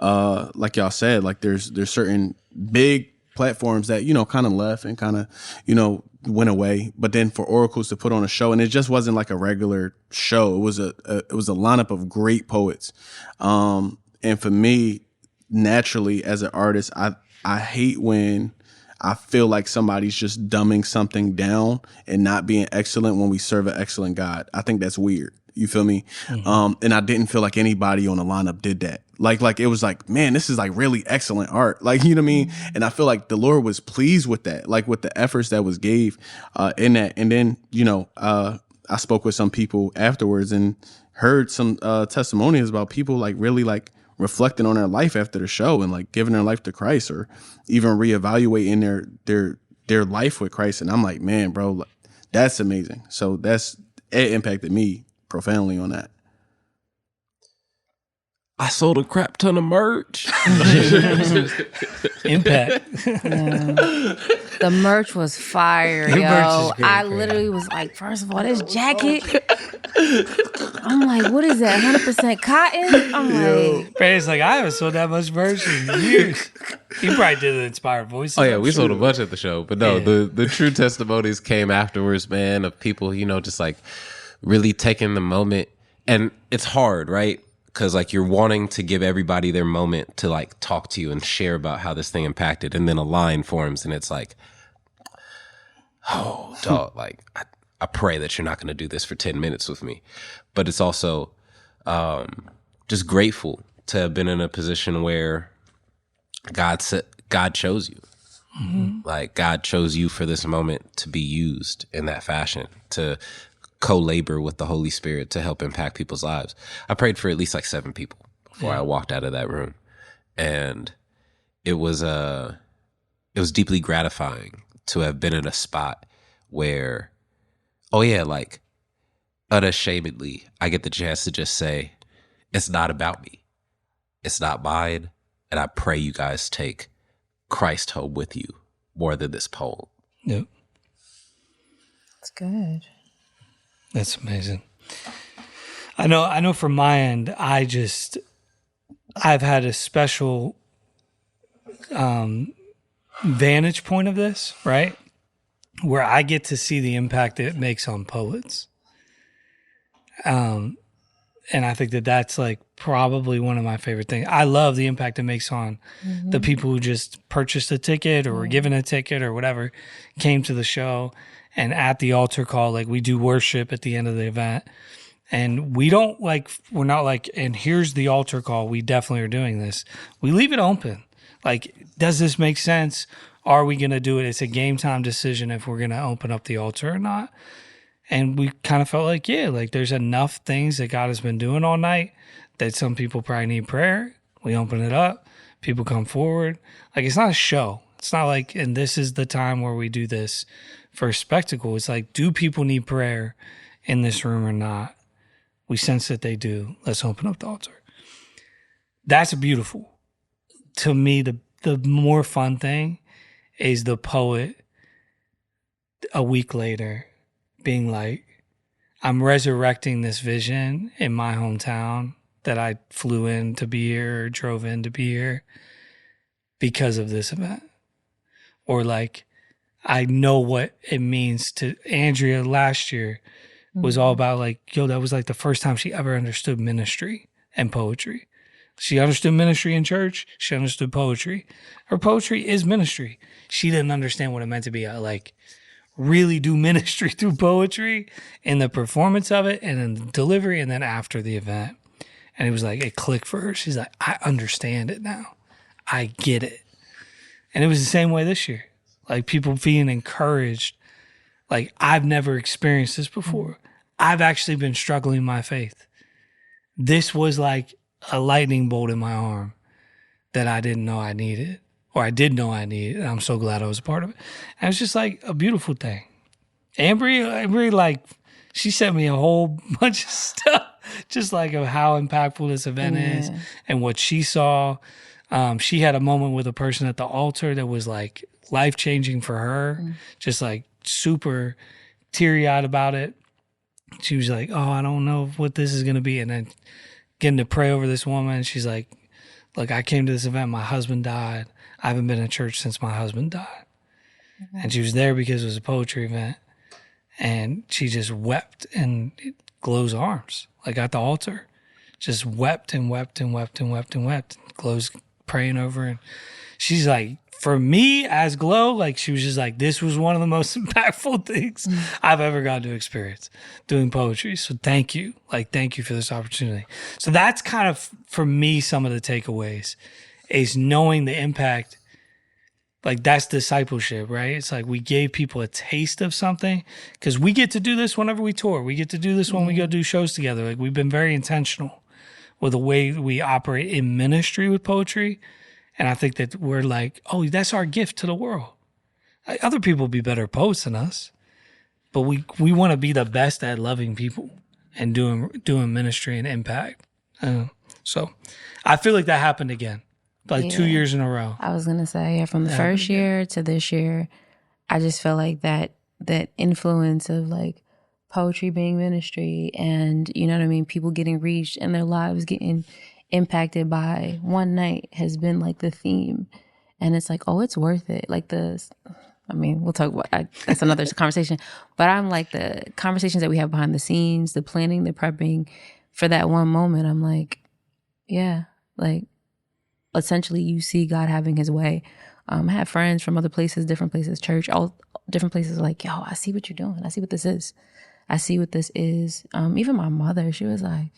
like y'all said, like there's certain big platforms that, you know, kind of left and kind of, you know, went away. But then for Oracles to put on a show, and it just wasn't like a regular show. It was a lineup of great poets. And for me, naturally, as an artist, I hate when I feel like somebody's just dumbing something down and not being excellent when we serve an excellent God. I think that's weird. You feel me? Mm-hmm. And I didn't feel like anybody on the lineup did that. Like it was like, man, this is like really excellent art. Like, you know what I mean? Mm-hmm. And I feel like the Lord was pleased with that, like with the efforts that was gave in that. And then, you know, I spoke with some people afterwards and heard some testimonies about people like really like reflecting on their life after the show and like giving their life to Christ, or even reevaluating their life with Christ. And I'm like, man, bro, that's amazing. So it impacted me profoundly on that. I sold a crap ton of merch. Impact. Yeah. The merch was fire, Your yo. merch is great, I man. literally was like, first of all, this jacket. I'm like, what is that? 100% cotton? I'm like, Brandon's like, I haven't sold that much merch in years. You probably did an inspired voice. Oh yeah, we sold a bunch at the show, but no, Yeah. the true testimonies came afterwards, man, of people, you know, just like really taking the moment. And it's hard, right? Because like you're wanting to give everybody their moment to like talk to you and share about how this thing impacted, and then a line forms, and it's like, oh, dog, like I pray that you're not going to do this for 10 minutes with me. But it's also just grateful to have been in a position where God chose you. Mm-hmm. Like God chose you for this moment to be used in that fashion, to co-labor with the Holy Spirit to help impact people's lives. I prayed for at least like 7 people before I walked out of that room. And it was deeply gratifying to have been in a spot where, oh yeah, like unashamedly, I get the chance to just say, it's not about me. It's not mine. And I pray you guys take Christ home with you more than this poem. Yep. that's good. That's amazing. I know from my end, I've had a special vantage point of this, right? Where I get to see the impact it makes on poets. And I think that's like probably one of my favorite things. I love the impact it makes on the people who just purchased a ticket or were given a ticket or whatever, came to the show. And at the altar call, like we do worship at the end of the event. And we're not like, and here's the altar call. We definitely are doing this. We leave it open. Like, does this make sense? Are we going to do it? It's a game time decision if we're going to open up the altar or not. And we kind of felt like, yeah, like there's enough things that God has been doing all night that some people probably need prayer. We open it up. People come forward. Like, it's not a show. It's not like, and this is the time where we do this for a spectacle. It's like, do people need prayer in this room or not? We sense that they do. Let's open up the altar. That's beautiful. To me, the more fun thing is the poet a week later being like, I'm resurrecting this vision in my hometown that I flew in to be here or drove in to be here because of this event. Or like, I know what it means to Andrea last year. was all about like, yo, that was like the first time she ever understood ministry and poetry. She understood ministry in church. She understood poetry. Her poetry is ministry. She didn't understand what it meant to be like really do ministry through poetry and the performance of it and then the delivery and then after the event. And it was like, it clicked for her. She's like, I understand it now. I get it. And it was the same way this year. Like people being encouraged. Like I've never experienced this before. I've actually been struggling my faith. This was like a lightning bolt in my arm that I didn't know I needed, or I did know I needed. And I'm so glad I was a part of it. And it's just like a beautiful thing. Ambry, like, she sent me a whole bunch of stuff, just like of how impactful this event is and what she saw. She had a moment with a person at the altar that was like life-changing for her, just like super teary-eyed about it. She was like, oh, I don't know what this is going to be. And then getting to pray over this woman. She's like, look, I came to this event. My husband died. I haven't been in church since my husband died. And she was there because it was a poetry event. And she just wept in Glow's arms, like at the altar. Just wept and wept and wept and wept and wept. Glow's praying over her. And she's like, for me as Glow, like she was just like, this was one of the most impactful things I've ever gotten to experience doing poetry. So thank you. Like, thank you for this opportunity. So that's kind of, for me, some of the takeaways is knowing the impact. Like that's discipleship, right? It's like we gave people a taste of something because we get to do this whenever we tour. We get to do this when we go do shows together. Like we've been very intentional with the way we operate in ministry with poetry. And I think that we're like, oh, that's our gift to the world. Like, other people be better poets than us, but we want to be the best at loving people and doing ministry and impact. So I feel like that happened again, like 2 years in a row. I was gonna say, from the first year to this year, I just felt like that influence of like poetry being ministry, and you know what I mean, people getting reached and their lives getting impacted by one night has been like the theme. And it's like, oh, it's worth it. Like we'll talk about that's another conversation, but I'm like the conversations that we have behind the scenes, the planning, the prepping for that one moment. I'm like, yeah, like essentially you see God having his way. I have friends from other places, different places, church, all different places, like, yo, I see what you're doing. I see what this is. I see what this is. Even my mother, she was like,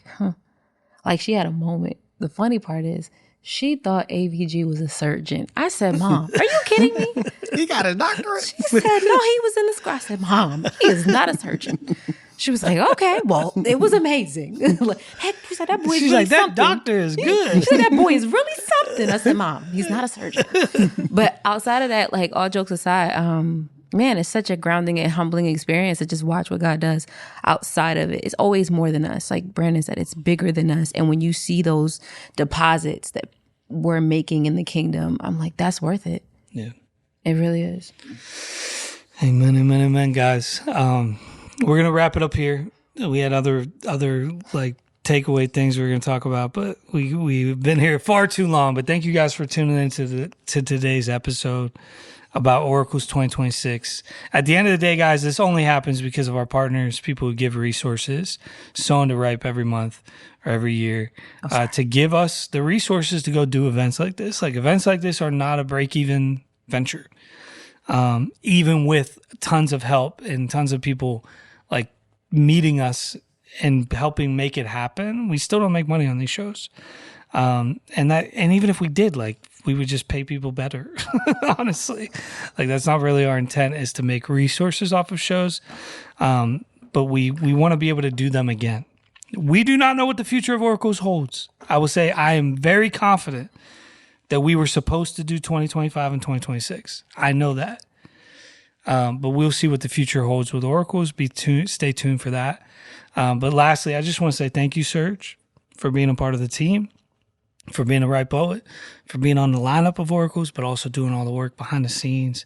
like she had a moment. The funny part is she thought AVG was a surgeon. I said, Mom, are you kidding me? He got a doctorate? She said, no, he was in the school. I said, Mom, he is not a surgeon. She was like, okay, well, it was amazing. Like, heck, she said, that boy is She's really like, that something. doctor is good. She said, that boy is really something. I said, Mom, he's not a surgeon. But outside of that, like all jokes aside, man, it's such a grounding and humbling experience to just watch what God does outside of it. It's always more than us. Like Brandon said, it's bigger than us. And when you see those deposits that we're making in the kingdom, I'm like, that's worth it. Yeah. It really is. Amen, amen, amen, guys. We're going to wrap it up here. We had other like takeaway things we were going to talk about, but we've been here far too long. But thank you guys for tuning in to today's episode about Oracles 2026. At the end of the day, guys, this only happens because of our partners, people who give resources, sown to ripe every month or every year, to give us the resources to go do events like this. Like events like this are not a break-even venture. Even with tons of help and tons of people like meeting us and helping make it happen, we still don't make money on these shows. And even if we did, like, we would just pay people better, honestly. Like, that's not really our intent, is to make resources off of shows. But we want to be able to do them again. We do not know what the future of Oracles holds. I will say I am very confident that we were supposed to do 2025 and 2026. I know that. But we'll see what the future holds with Oracles. Stay tuned for that. But lastly, I just want to say thank you, Serge, for being a part of the team, for being a right poet, for being on the lineup of Oracles, but also doing all the work behind the scenes.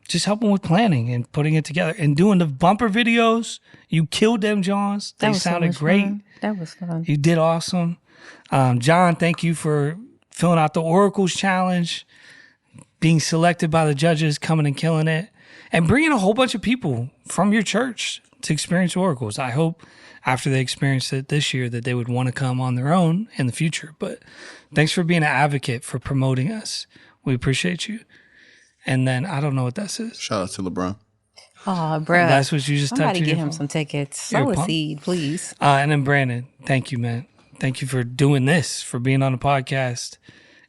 Just helping with planning and putting it together and doing the bumper videos. You killed them, Johns. They sounded great. Fun. That was fun. You did awesome. John, thank you for filling out the Oracles challenge, being selected by the judges, coming and killing it. and bring in a whole bunch of people from your church to experience oracles. I hope after they experienced it this year that they would want to come on their own in the future. But thanks for being an advocate for promoting us. We appreciate you. And then I don't know what that says. Shout out to LeBron. Oh, bro. That's what you just typed. Somebody in get your him phone. some tickets. You're Sow a a punk. seed, please. And then Brandon, thank you, man. Thank you for doing this, for being on the podcast.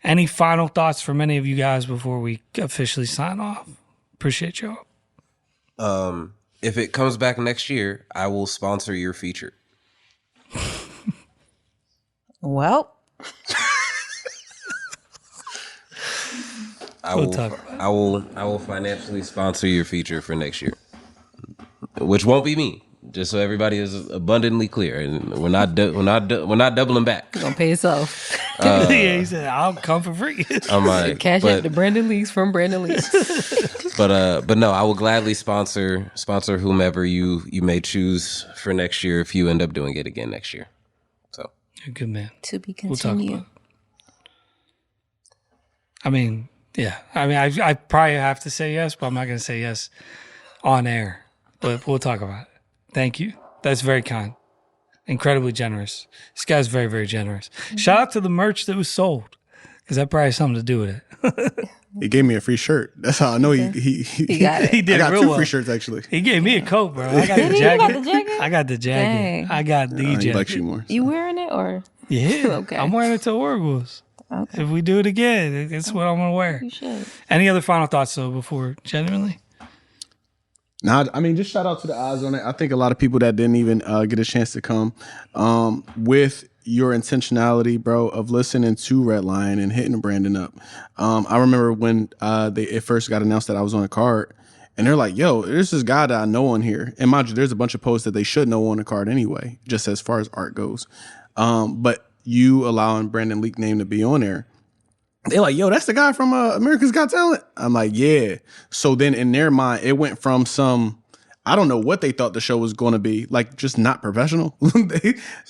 Any final thoughts from any of you guys before we officially sign off? Appreciate y'all. If it comes back next year, I will sponsor your feature. Well, I We'll will. talk about it. I will financially sponsor your feature for next year, which won't be me. Just so everybody is abundantly clear, and we're not doubling back. gonna pay yourself. Yeah, he said, I'll come for free. I'm like, Cash but, out to Brandon Leake from Brandon Leake. but no, I will gladly sponsor whomever you may choose for next year if you end up doing it again next year. So You're a good man. To be We'll talk continued. about it. I mean, yeah. I mean, I probably have to say yes, but I'm not going to say yes on air. But we'll talk about it. Thank you. That's very kind. Incredibly generous. This guy's very, very generous. Shout out to the merch that was sold, because that probably has something to do with it. He gave me a free shirt. That's how I know he got it. He I did got real two well. free shirts actually. He gave me a coat, bro. I got the Did he? You jacket. got the jacket? I got the jacket. Dang. I got the He jacket. likes you more. You wearing it or Yeah. Okay. I'm wearing it to Oracles. Okay. If we do it again, it's what I'm going to wear. you should? Any other final thoughts, though, before genuinely? Now, I mean, just shout out to the eyes on it. I think a lot of people that didn't even get a chance to come with your intentionality, bro, of listening to Redline and hitting Brandon up. I remember when it first got announced that I was on a card, and they're like, yo, there's this guy that I know on here. And mind you, there's a bunch of posts that they should know on the card anyway, just as far as art goes. But you allowing Brandon Leake name to be on there, they're like, yo, that's the guy from America's Got Talent. I'm like, yeah. So then in their mind, it went from I don't know what they thought the show was going to be, like just not professional,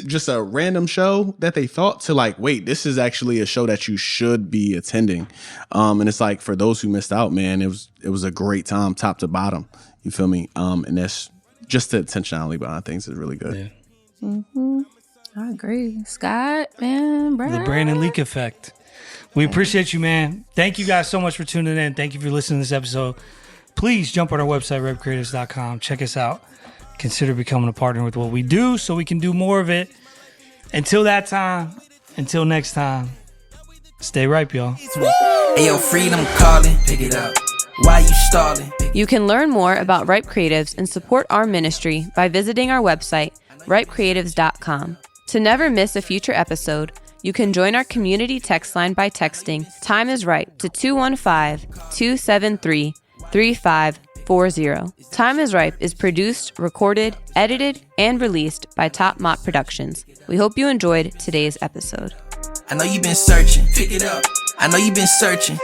just a random show that they thought, to like, wait, this is actually a show that you should be attending. And it's like, for those who missed out, man, it was a great time, top to bottom. You feel me? And that's just the intentionality behind things is really good. Yeah. I agree. Scott, man, bro. The Brandon Leake effect. We appreciate you, man. Thank you guys so much for tuning in. Thank you for listening to this episode. Please jump on our website, repcreatives.com. Check us out. Consider becoming a partner with what we do so we can do more of it. Until that time, until next time, stay ripe, y'all. Ayo, freedom calling. Pick it up. Why you stalling? You can learn more about Ripe Creatives and support our ministry by visiting our website, ripecreatives.com. To never miss a future episode, you can join our community text line by texting Time is Ripe to 215-273-3540. Time is Ripe is produced, recorded, edited, and released by Top Mott Productions. We hope you enjoyed today's episode. I know you've been searching. Pick it up. I know you've been searching.